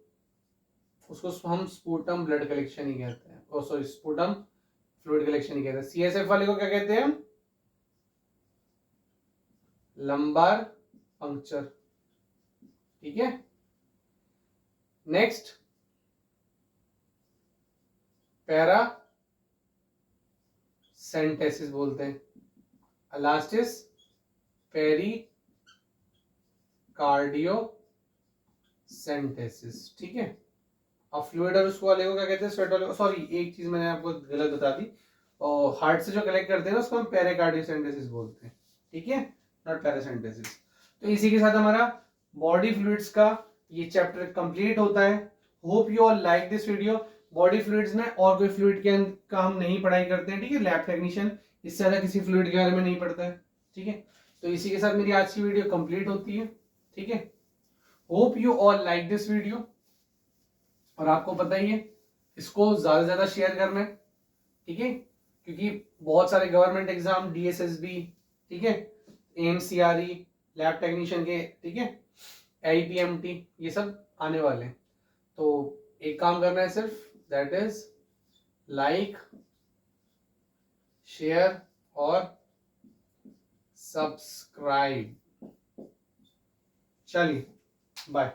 उसको हम स्पूटम ब्लड कलेक्शन ही कहते हैं, ओ सॉरी स्पूटम फ्लूइड कलेक्शन ही कहते हैं। सीएसएफ वाले को क्या कहते हैं हम, लंबार पंक्चर, ठीक है। नेक्स्ट पैरा सेंटेसिस बोलते हैं, लास्ट इज पेरिकार्डियोसेंटेसिस, ठीक है। अब फ्लूइड और उसको वाले को क्या कहते हैं, स्वेट वाले को, सॉरी एक चीज मैंने आपको गलत बता दी, और हार्ट से जो कलेक्ट करते हैं ना उसको हम पेरिकार्डियोसेंटेसिस बोलते हैं, ठीक है, नॉट पैरासेंटेसिस। तो इसी के साथ हमारा बॉडी फ्लूइड्स का ये चैप्टर कंप्लीट होता है। Hope you all like this video. Body fluids में और कोई फ्लूइड के का हम नहीं पढ़ाई करते हैं, ठीक है, लैब टेक्नीशियन इससे ज्यादा किसी फ्लूइड के बारे में नहीं पढ़ता है, ठीक है। तो इसी के साथ मेरी आज की वीडियो कंप्लीट होती है, ठीक है। Hope you all like this video, और आपको पता ही है इसको ज्यादा से ज्यादा शेयर करना है, ठीक है, क्योंकि बहुत सारे गवर्नमेंट एग्जाम, डीएसएसबी, ठीक है, एमसीआरई, लैब टेक्नीशियन के, ठीक है, आईपीएमटी, ये सब आने वाले हैं। तो एक काम करना है सिर्फ, दैट इज लाइक, शेयर और सब्सक्राइब। चलिए बाय।